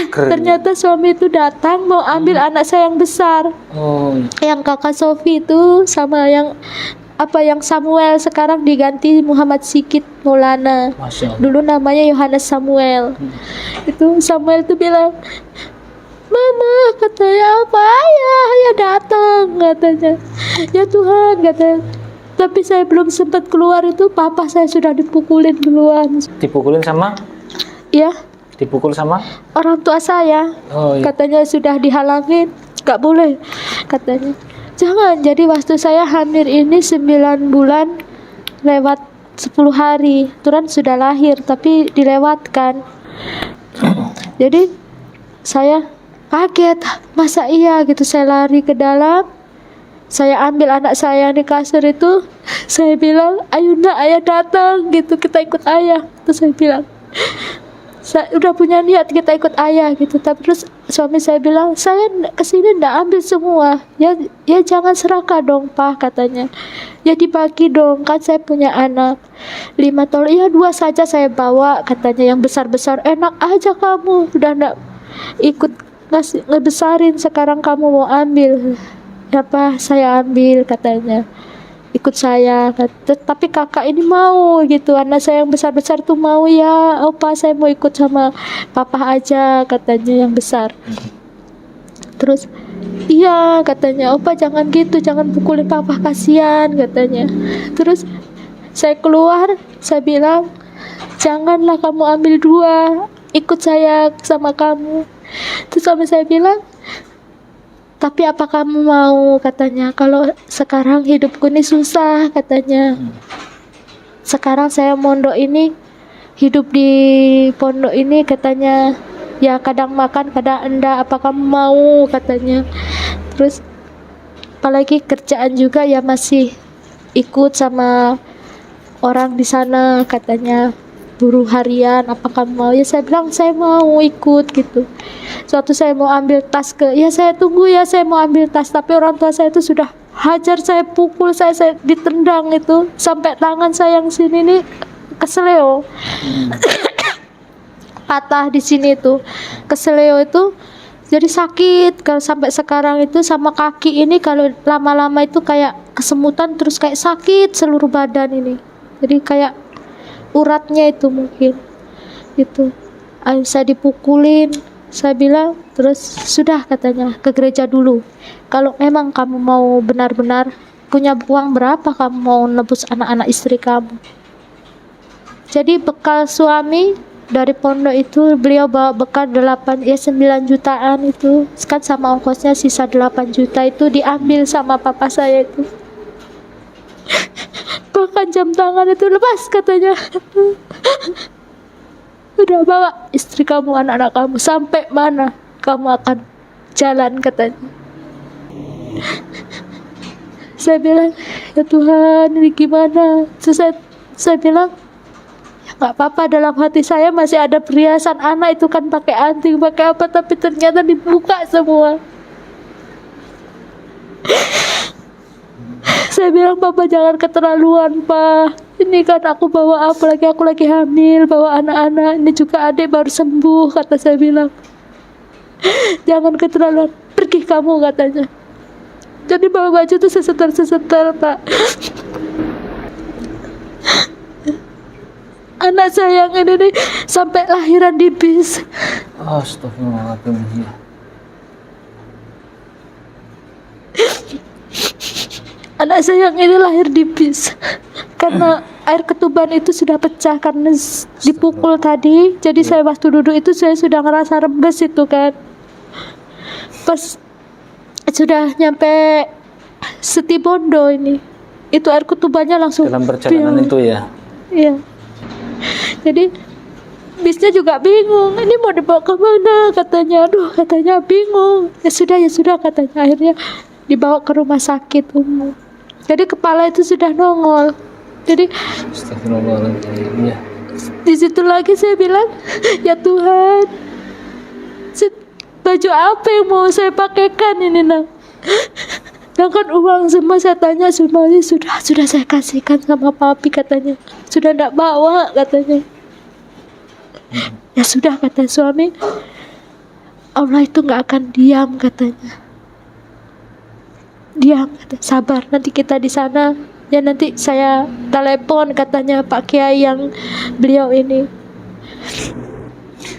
Ternyata suami itu datang mau ambil anak saya yang besar, yang kakak Sofi itu sama yang apa yang Samuel sekarang diganti Muhammad Sikit Maulana. Masya Allah. Dulu namanya Yohanes Samuel. Itu Samuel tuh bilang, Mama, katanya apa? Ayah datang, katanya. Ya Tuhan, katanya. Tapi saya belum sempat keluar itu, papa saya sudah dipukulin duluan. Dipukulin sama? Ya, Dipukul sama? orang tua saya. Oh iya. Katanya sudah dihalangin, gak boleh, katanya. Jangan, jadi waktu saya hamil ini 9 bulan lewat 10 hari. Turan sudah lahir, tapi dilewatkan. Jadi saya kaget, masa iya gitu. Saya lari ke dalam, saya ambil anak saya di kasur itu, saya bilang, ayo nak, ayah datang gitu, kita ikut ayah. Terus saya bilang, saya udah punya niat kita ikut ayah gitu. Tapi terus suami saya bilang, saya kesini ndak ambil semua, ya jangan serakah dong pak, katanya. Ya dibagi dong, kan saya punya anak 5 tahun, ya 2 saja saya bawa, katanya. Yang besar-besar enak aja kamu, udah ndak ikut ngebesarin, sekarang kamu mau ambil. Ya pak, saya ambil, katanya. Ikut saya, tapi kakak ini mau gitu, anak saya yang besar-besar tuh mau, ya opa saya mau ikut sama papa aja, katanya yang besar. Terus iya, katanya, opa jangan gitu, jangan pukulin papa, kasihan, katanya. Terus saya keluar, saya bilang, janganlah kamu ambil 2, ikut saya sama kamu. Terus suami saya bilang, tapi apa kamu mau, katanya, kalau sekarang hidupku ini susah, katanya. Sekarang saya mondok ini, hidup di pondok ini, katanya, ya kadang makan kadang enggak, apa kamu mau, katanya. Terus apalagi kerjaan juga ya masih ikut sama orang di sana, katanya, buruh harian, apa kamu mau? Ya saya bilang saya mau ikut gitu. Suatu saya mau ambil tas ya saya tunggu ya, saya mau ambil tas, tapi orang tua saya itu sudah hajar saya, pukul saya ditendang itu sampai tangan saya yang sini nih keseleo. Patah di sini tuh, keseleo itu jadi sakit. Kalau sampai sekarang itu sama kaki ini kalau lama-lama itu kayak kesemutan, terus kayak sakit seluruh badan ini. Jadi kayak uratnya itu mungkin itu. Saya dipukulin. Saya bilang, terus sudah, katanya, ke gereja dulu. Kalau memang kamu mau benar-benar punya uang berapa, kamu mau nebus anak-anak istri kamu. Jadi bekal suami dari pondok itu, beliau bawa bekal 9 jutaan itu. Kan sama ongkosnya sisa 8 juta itu diambil sama papa saya itu. Bahkan jam tangan itu lepas, katanya. Udah bawa istri kamu, anak-anak kamu, sampai mana kamu akan jalan, katanya. Saya bilang, ya Tuhan, ini gimana? Terus saya bilang, ya nggak apa-apa, dalam hati saya masih ada perhiasan anak itu kan, pakai anting, pakai apa, tapi ternyata dibuka semua. Saya bilang, papa jangan keterlaluan, pak. Ini kan aku bawa, apalagi aku lagi hamil, bawa anak-anak, ini juga adik baru sembuh, kata saya bilang. Jangan keterlaluan, pergi kamu, katanya. Jadi bawa baju tuh sesetel, pak. Anak saya yang ini nih sampai lahiran di bis. Astagfirullahaladzim. Anak saya yang ini lahir di bis karena air ketuban itu sudah pecah karena dipukul tadi. Jadi saya waktu duduk itu saya sudah ngerasa rembes itu kan. Pas sudah nyampe Setibondo ini, itu air ketubannya langsung Dalam perjalanan itu ya? Iya. Jadi bisnya juga bingung, ini mau dibawa ke mana, katanya. Aduh, katanya bingung. Ya sudah, katanya. Akhirnya dibawa ke rumah sakit umum. Jadi kepala itu sudah nongol. Jadi Astagfirullahaladzim. Ya. di situ lagi saya bilang, ya Tuhan, baju apa yang mau saya pakaikan ini, nak? Sedangkan uang semua saya tanya semuanya sudah saya kasihkan sama papi, katanya. Sudah ndak bawa, katanya. Ya sudah, kata suami, Allah itu nggak akan diam, katanya. Diam, kata, sabar, nanti kita di sana Ya nanti saya telepon katanya Pak Kiai yang beliau ini.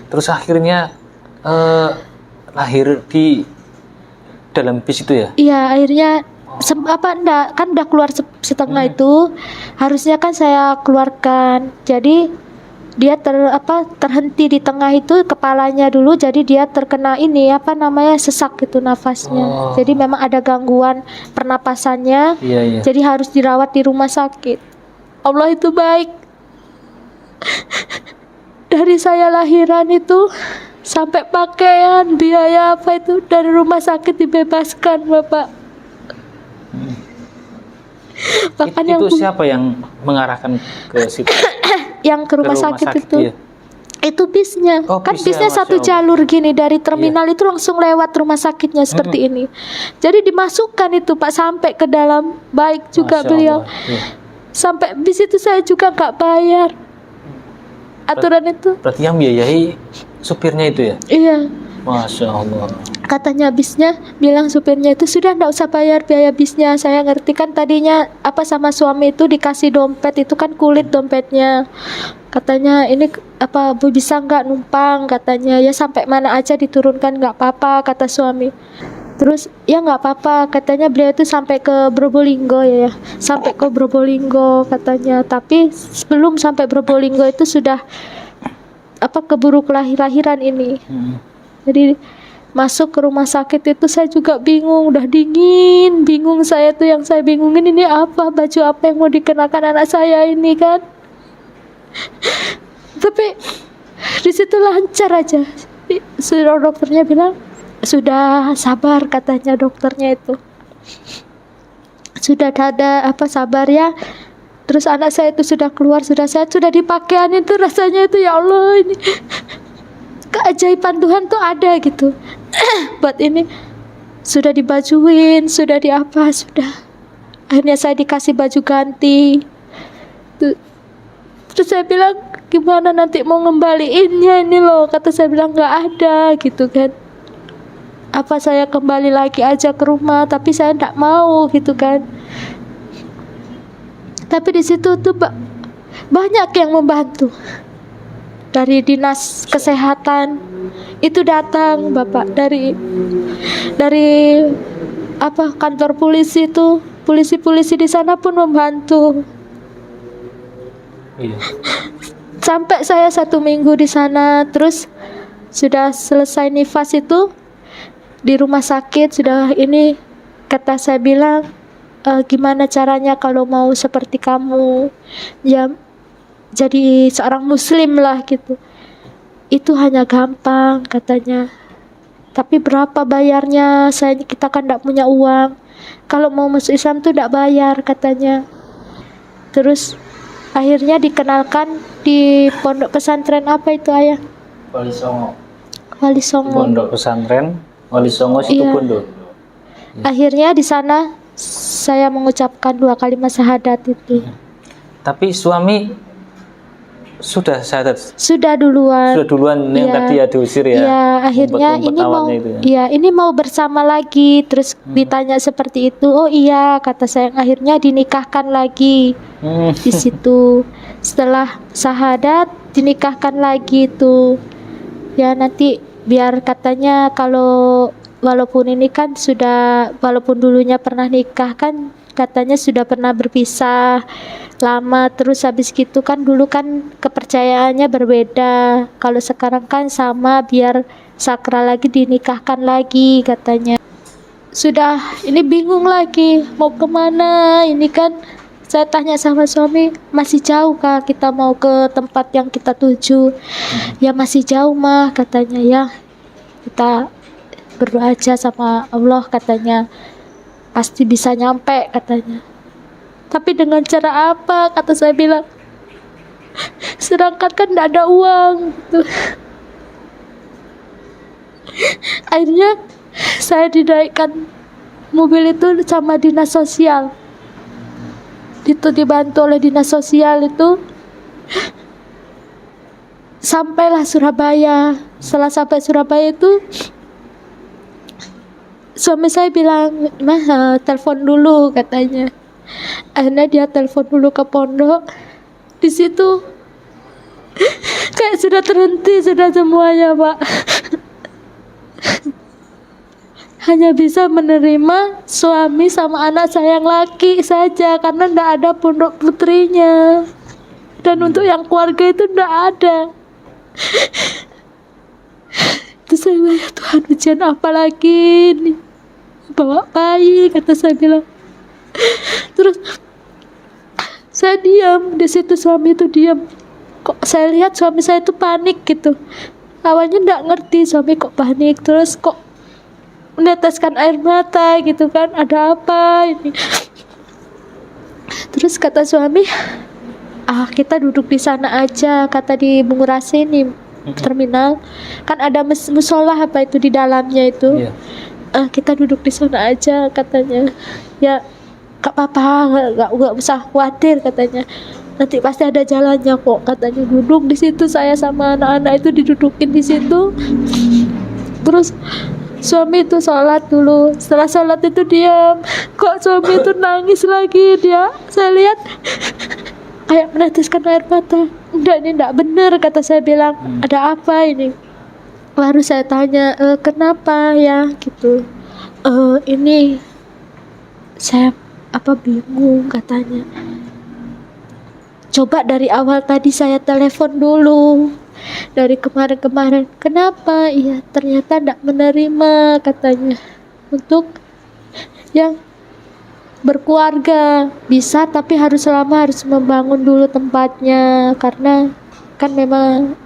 Terus akhirnya lahir di dalam bis itu ya? Iya, akhirnya enggak kan udah keluar setengah itu. Harusnya kan saya keluarkan. Jadi dia terhenti di tengah itu kepalanya dulu, jadi dia terkena ini sesak gitu nafasnya. Jadi memang ada gangguan pernapasannya. Iya. Jadi harus dirawat di rumah sakit. Allah itu baik. Dari saya lahiran itu sampai pakaian, biaya apa itu dari rumah sakit dibebaskan, Bapak. Bahkan Itu siapa yang mengarahkan ke situ? yang ke rumah sakit itu? Iya. Itu bisnya. Oh, Kan bisnya, bisnya satu Masya Allah. jalur gini dari terminal itu langsung lewat rumah sakitnya seperti ini. Jadi dimasukkan itu Pak sampai ke dalam, baik juga Masya beliau. Allah. Iya. Sampai bis itu saya juga nggak bayar. Aturan itu. Berarti yang biayai supirnya itu ya? Iya. Masya Allah. Katanya bisnya bilang supirnya itu sudah nggak usah bayar biaya bisnya. Saya ngerti kan tadinya sama suami itu dikasih dompet itu kan kulit dompetnya. Katanya ini Bu bisa nggak numpang, katanya ya sampai mana aja diturunkan nggak apa-apa kata suami. Terus ya nggak apa-apa katanya, beliau itu sampai ke Probolinggo ya sampai ke Probolinggo katanya. Tapi sebelum sampai Probolinggo itu sudah keburu lahiran ini. Jadi masuk ke rumah sakit itu saya juga bingung, udah bingung saya tuh, yang saya bingungin ini baju apa yang mau dikenakan anak saya ini kan. Tapi di situ lancar aja. Sudah dokternya bilang sudah sabar katanya dokternya itu. Sudah ada sabar ya. Terus anak saya itu sudah keluar, sudah sehat, sudah dipakaian itu rasanya itu ya Allah ini. Keajaiban Tuhan tuh ada gitu. Buat ini sudah dibajuin, sudah sudah. Akhirnya saya dikasih baju ganti. Terus saya bilang gimana nanti mau ngembaliinnya ini loh, kata saya bilang nggak ada gitu kan. Saya kembali lagi aja ke rumah, tapi saya nggak mau gitu kan. Tapi di situ tuh banyak yang membantu. Dari dinas kesehatan itu datang Bapak, dari kantor polisi itu, polisi-polisi di sana pun membantu. Iya. Sampai saya 1 minggu di sana, terus sudah selesai nifas itu di rumah sakit sudah ini, kata saya bilang gimana caranya kalau mau seperti kamu ya jadi seorang muslim lah gitu. Itu hanya gampang katanya. Tapi berapa bayarnya? Kita kan tidak punya uang. Kalau mau masuk Islam tuh tidak bayar katanya. Terus akhirnya dikenalkan di pondok pesantren apa itu ayah? Wali Songo. Pondok pesantren Wali Songo Situbondo. Akhirnya di sana saya mengucapkan 2 kalimat syahadat itu. Tapi suami sudah syahadat? Sudah duluan yang tadi ya diusir ya? Iya, akhirnya ini mau bersama lagi. Terus ditanya seperti itu. Oh iya, kata saya, akhirnya dinikahkan lagi di situ. Setelah syahadat dinikahkan lagi itu. Ya nanti biar katanya kalau walaupun ini kan walaupun dulunya pernah nikah kan katanya sudah pernah berpisah lama, terus habis gitu kan dulu kan kepercayaannya berbeda, kalau sekarang kan sama, biar sakral lagi dinikahkan lagi katanya. Sudah ini bingung lagi mau kemana ini kan. Saya tanya sama suami, masih jauh kah kita mau ke tempat yang kita tuju? Ya masih jauh mah katanya, ya kita berdoa aja sama Allah katanya, pasti bisa nyampe katanya. Tapi dengan cara apa, kata saya bilang, sedangkan kan tidak ada uang gitu. Akhirnya saya dinaikkan mobil itu sama dinas sosial. Itu dibantu oleh dinas sosial itu. Sampailah Surabaya. Setelah sampai Surabaya itu suami saya bilang, telepon dulu katanya. Akhirnya dia telepon dulu ke pondok. Di situ kayak sudah terhenti sudah semuanya, Pak. Hanya bisa menerima suami sama anak saya yang laki saja karena tidak ada pondok putrinya. Dan untuk yang keluarga itu tidak ada. Terus saya bilang, ya Tuhan, ujian apa lagi nih? Bawa bayi, kata saya bilang. Terus saya diam di situ, suami itu diam. Kok saya lihat suami saya itu panik gitu. Awalnya nggak ngerti suami kok panik, terus kok meneteskan air mata gitu kan, ada apa ini? Terus kata suami, kita duduk di sana aja, kata di Bungurasi ini terminal kan ada musola apa itu di dalamnya itu. Iya. Kita duduk di sana aja katanya. Ya gak apa-apa, gak usah khawatir katanya, nanti pasti ada jalannya kok katanya. Duduk di situ, saya sama anak-anak itu didudukin di situ. Terus suami itu sholat dulu. Setelah sholat itu diam. Kok suami itu nangis lagi dia? Saya lihat kayak meneteskan air mata. Enggak, ini enggak benar, kata saya bilang. Ada apa ini? Baru saya tanya, kenapa ya gitu. Ini saya bingung katanya. Coba dari awal tadi saya telepon dulu. Dari kemarin-kemarin, kenapa? Iya, ternyata tidak menerima katanya. Untuk yang berkeluarga bisa, tapi harus membangun dulu tempatnya, karena kan memang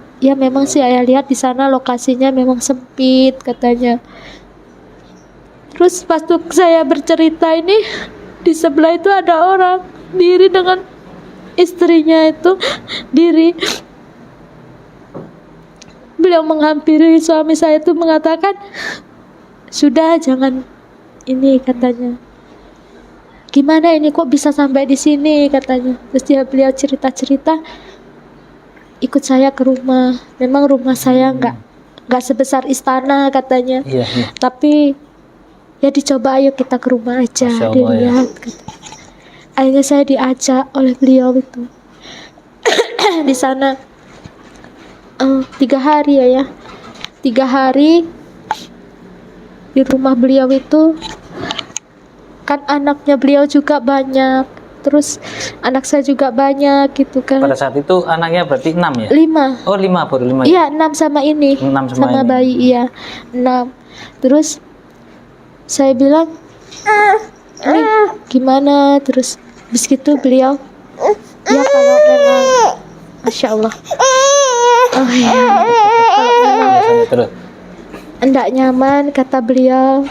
sih saya lihat di sana lokasinya memang sempit katanya. Terus pas saya bercerita ini, di sebelah itu ada orang diri dengan istrinya itu diri. Beliau menghampiri suami saya itu mengatakan, sudah jangan ini katanya. Gimana ini kok bisa sampai di sini katanya. Terus beliau cerita-cerita, ikut saya ke rumah. Memang rumah saya nggak sebesar istana katanya. Iya. Tapi ya dicoba, ayo kita ke rumah aja, Masya Allah, dilihat. Akhirnya saya diajak oleh beliau itu di sana 3 hari ya. 3 hari di rumah beliau itu. Kan anaknya beliau juga banyak, terus anak saya juga banyak gitu kan. Pada saat itu anaknya berarti 6 ya? 5. Oh 5, baru 5 ya? Iya, 6 sama ini. 6 sama ini. bayi, iya 6. Terus saya bilang, ini gimana? Terus habis gitu beliau, ya kalau memang Masya Allah, oh ya, kalau memang Terus enggak nyaman, kata beliau,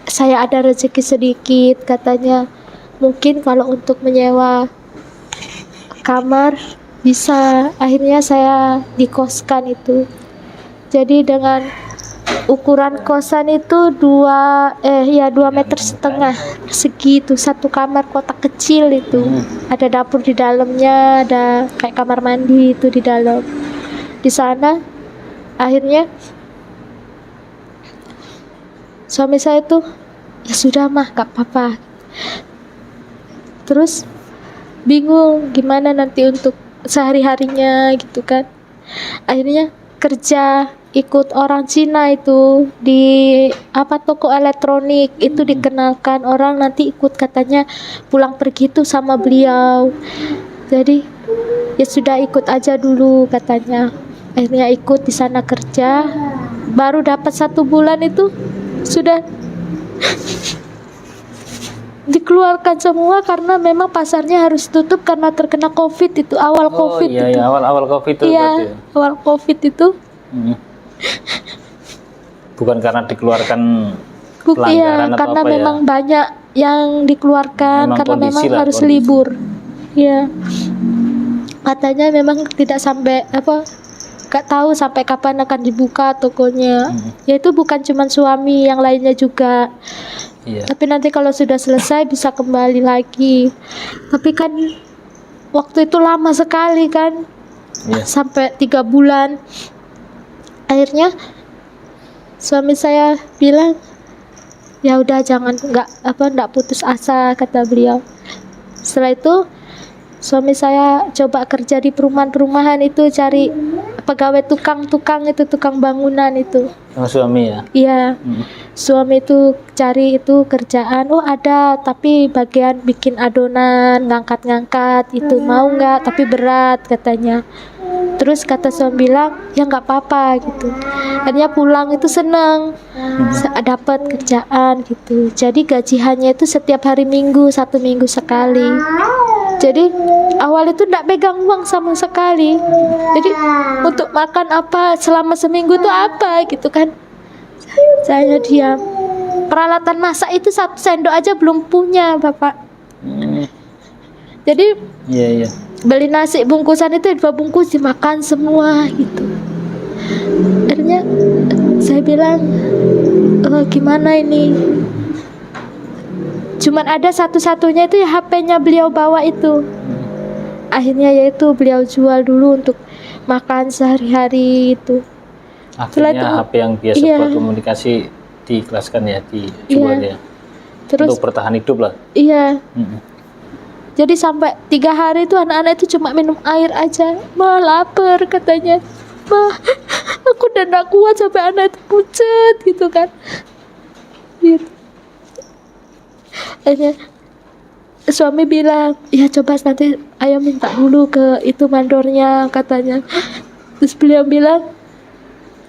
saya ada rezeki sedikit katanya, mungkin kalau untuk menyewa kamar bisa. Akhirnya saya dikoskan itu. Jadi dengan ukuran kosan itu 2,5 meter persegi itu, satu kamar kotak kecil itu. Ada dapur di dalamnya, ada kayak kamar mandi itu di dalam. Di sana akhirnya suami saya tuh, ya sudah mah gak apa-apa. Terus bingung gimana nanti untuk sehari-harinya gitu kan. Akhirnya kerja ikut orang Cina itu di toko elektronik itu, dikenalkan orang, nanti ikut katanya pulang pergi tuh sama beliau. Jadi ya sudah ikut aja dulu katanya. Akhirnya ikut di sana kerja, baru dapat 1 bulan itu sudah dikeluarkan semua karena memang pasarnya harus tutup karena terkena COVID itu, awal COVID iya, itu. Iya, awal COVID itu. Iya, berarti. awal COVID itu. Bukan karena dikeluarkan Iya, pelanggaran atau karena apa memang ya? banyak yang dikeluarkan Memang karena memang kondisi lah, harus kondisi. libur. Iya. Katanya memang tidak sampai gak tahu sampai kapan akan dibuka tokonya. Ya itu bukan cuma suami, yang lainnya juga. Iya. Tapi nanti kalau sudah selesai bisa kembali lagi. Tapi kan waktu itu lama sekali kan. Iya. Sampai 3 bulan. Akhirnya suami saya bilang, ya udah jangan, enggak putus asa, kata beliau. Setelah itu suami saya coba kerja di perumahan-perumahan itu, cari pegawai tukang itu, tukang bangunan itu. Sama suami ya? Iya, suami itu cari itu kerjaan, oh ada, tapi bagian bikin adonan, ngangkat-ngangkat itu, mau nggak, tapi berat katanya. Terus kata suami bilang, ya nggak apa-apa gitu. Akhirnya pulang itu seneng, dapat kerjaan gitu. Jadi gajiannya itu setiap hari Minggu, 1 minggu sekali. Jadi awal itu nggak pegang uang sama sekali. Jadi untuk makan apa selama seminggu itu apa gitu kan. Saya diam. Peralatan masak itu 1 sendok aja belum punya Bapak. Jadi Iya. beli nasi bungkusan itu 2 bungkus dimakan semua gitu. Akhirnya saya bilang, gimana ini? Cuman ada satu-satunya itu ya HP-nya beliau bawa itu. Akhirnya yaitu beliau jual dulu untuk makan sehari-hari itu. Akhirnya HP yang biasa iya. buat komunikasi diikhlaskan ya, dijual ya. Terus Untuk bertahan hidup lah. iya. Jadi sampai 3 hari itu anak-anak itu cuma minum air aja. Ma lapar katanya. Ma aku udah gak kuat sampai anak itu pucet gitu kan. Gitu. Akhirnya suami bilang, ya coba nanti ayo minta dulu ke itu mandornya katanya. Terus beliau bilang,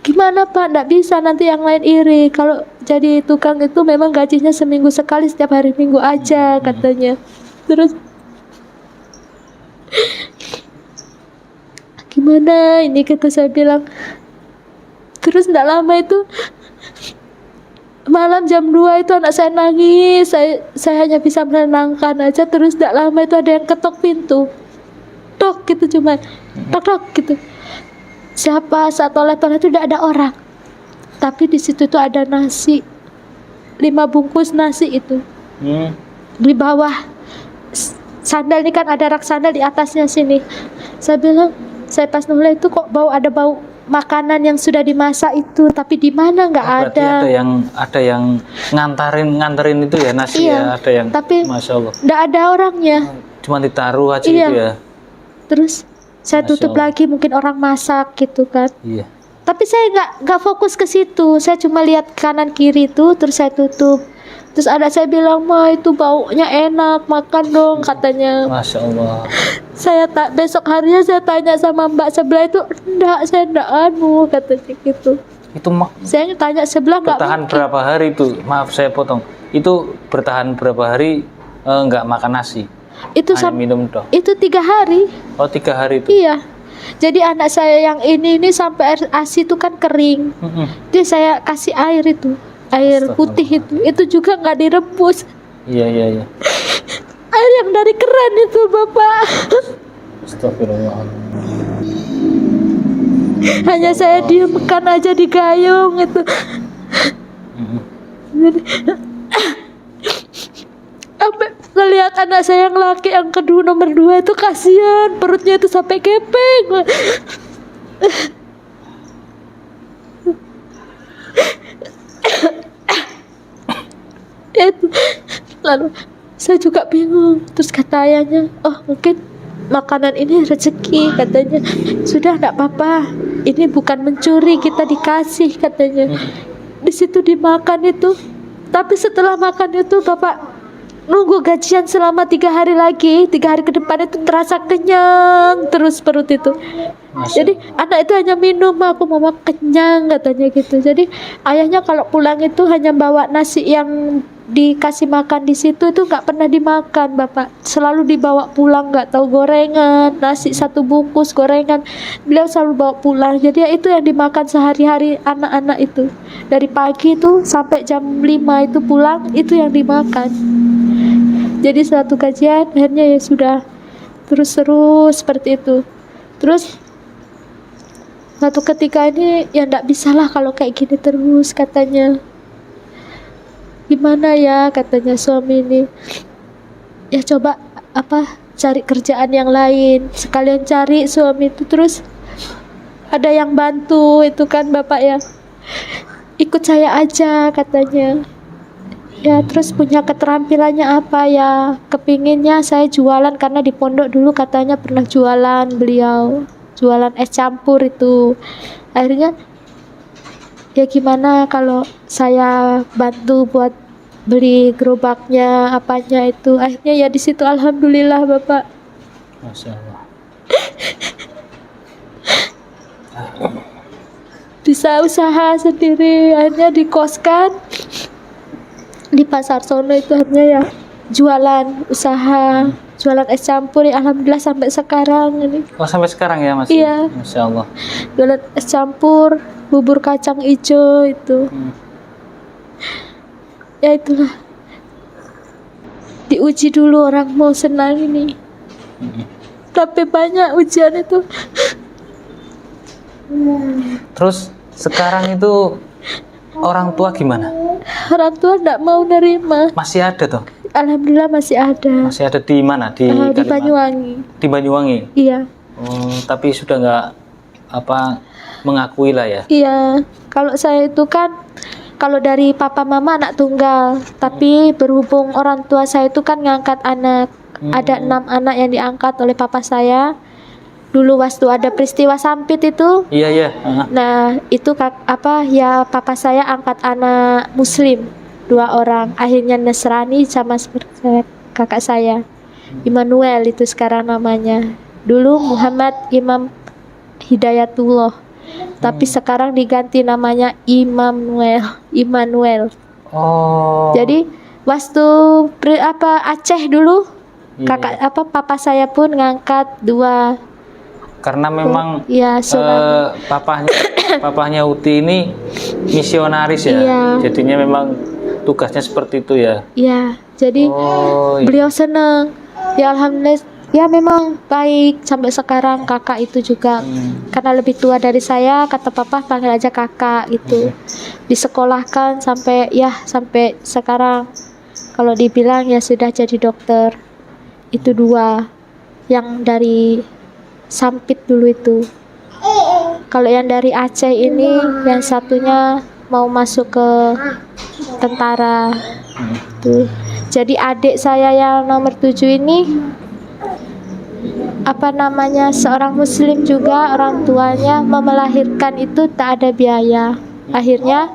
gimana Pak, nggak bisa, nanti yang lain iri. Kalau jadi tukang itu memang gajinya seminggu sekali, setiap hari Minggu aja katanya. Terus gimana ini, kata saya bilang. Terus nggak lama itu malam jam 2 itu anak saya nangis. Saya hanya bisa menenangkan aja. Terus tidak lama itu ada yang ketok pintu, tok gitu, cuma tok gitu. Siapa? Saat toilet itu tidak ada orang, tapi di situ tuh ada nasi, 5 bungkus nasi itu di bawah sandal. Ini kan ada rak sandal di atasnya sini. Saya bilang, saya pas noleh itu kok ada bau makanan yang sudah dimasak itu, tapi di mana nggak ada. Ada yang nganterin itu ya nasi iya, ya, ada yang, tapi Masya Allah, nggak ada orangnya. cuma ditaruh aja Iya. gitu ya. Terus saya Masya tutup Allah. lagi, mungkin orang masak gitu kan. Iya. Tapi saya nggak fokus ke situ. Saya cuma lihat kanan kiri itu, terus saya tutup. Terus anak saya bilang, ma itu baunya enak, makan dong katanya. Masya Allah. Besok harinya saya tanya sama mbak sebelah itu, saya enggak katanya gitu. Itu Saya tanya sebelah nggak bertahan mungkin. berapa hari itu? Maaf saya potong. Itu bertahan berapa hari nggak makan nasi? Itu Hanya minum dong. itu 3 hari. Oh 3 hari itu. Iya. Jadi anak saya yang ini sampai air ASI itu kan kering. Jadi saya kasih air itu, air putih itu juga nggak direbus. Iya. Air yang dari keran itu Bapak. Astagfirullah. Hanya saya diamkan aja di gayung itu. Jadi sampai ngelihat anak saya yang laki yang kedua nomor 2 itu kasihan, perutnya itu sampai kepeng. Itu lalu saya juga bingung. Terus kata ayahnya, oh mungkin makanan ini rezeki katanya. Sudah enggak apa-apa, ini bukan mencuri, kita dikasih katanya. Di situ dimakan itu. Tapi setelah makan itu Bapak nunggu gajian selama 3 hari lagi, 3 hari ke depan itu terasa kenyang terus perut itu. Jadi anak itu hanya minum, aku mau kenyang katanya gitu. Jadi ayahnya kalau pulang itu hanya bawa nasi yang dikasih makan di situ itu nggak pernah dimakan Bapak. Selalu dibawa pulang, nggak tahu gorengan, nasi 1 bungkus gorengan. Beliau selalu bawa pulang. Jadi itu yang dimakan sehari-hari anak-anak itu. Dari pagi itu sampai jam 5 itu pulang, itu yang dimakan. Jadi suatu kajian akhirnya ya sudah terus seperti itu. Terus suatu ketika ini ya nggak bisalah kalau kayak gini terus katanya. Gimana ya katanya suami ini, ya coba cari kerjaan yang lain, sekalian cari suami itu. Terus ada yang bantu itu kan Bapak ya, ikut saya aja katanya. Ya terus punya keterampilannya apa ya, kepinginnya saya jualan karena di pondok dulu katanya pernah jualan beliau, jualan es campur itu. Akhirnya ya gimana kalau saya bantu buat beli gerobaknya apanya itu. Akhirnya ya di situ alhamdulillah Bapak Masya Allah. bisa usaha sendiri. Akhirnya dikoskan di Pasar Sono itu, akhirnya ya jualan, usaha jualan es campur ya alhamdulillah sampai sekarang ini. Oh sampai sekarang ya masih? Iya. Masya Allah. Jualan es campur, bubur kacang hijau itu. Ya itulah, diuji dulu orang mau senang ini. Tapi banyak ujian itu. Terus sekarang itu orang tua gimana? Orang tua tidak mau nerima. Masih ada toh? Alhamdulillah masih ada. Masih ada di mana? Di Di Kalimantan? Banyuwangi. Di Banyuwangi. Iya. Oh, tapi sudah nggak mengakui lah ya. Iya. Kalau saya itu kan, kalau dari papa mama anak tunggal, tapi berhubung orang tua saya itu kan ngangkat anak. Ada 6 anak yang diangkat oleh papa saya. Dulu waktu ada peristiwa Sampit itu, Iya iya. nah itu ya papa saya angkat anak Muslim 2 orang. Akhirnya Nasrani sama seperti kakak saya, Immanuel itu sekarang namanya. Dulu Muhammad Imam Hidayatullah, tapi sekarang diganti namanya Immanuel. Oh. Jadi waktu Aceh dulu, Iya. papa saya pun ngangkat 2. Karena memang Iya, papahnya Uti ini misionaris ya. Iya. Jadinya memang tugasnya seperti itu ya. Iya, jadi Oh, iya. beliau senang. Ya alhamdulillah, ya memang baik sampai sekarang. Kakak itu juga karena lebih tua dari saya, kata papa panggil aja kakak itu. Disekolahkan sampai sekarang. Kalau dibilang ya sudah jadi dokter. Itu 2 yang dari Sampit dulu itu. Kalau yang dari Aceh ini, yang satunya mau masuk ke tentara. Tuh. Jadi adik saya yang nomor 7 ini seorang muslim juga, orang tuanya mau melahirkan itu tak ada biaya. Akhirnya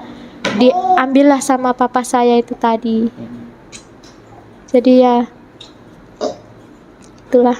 diambillah sama papa saya itu tadi. Jadi ya itulah.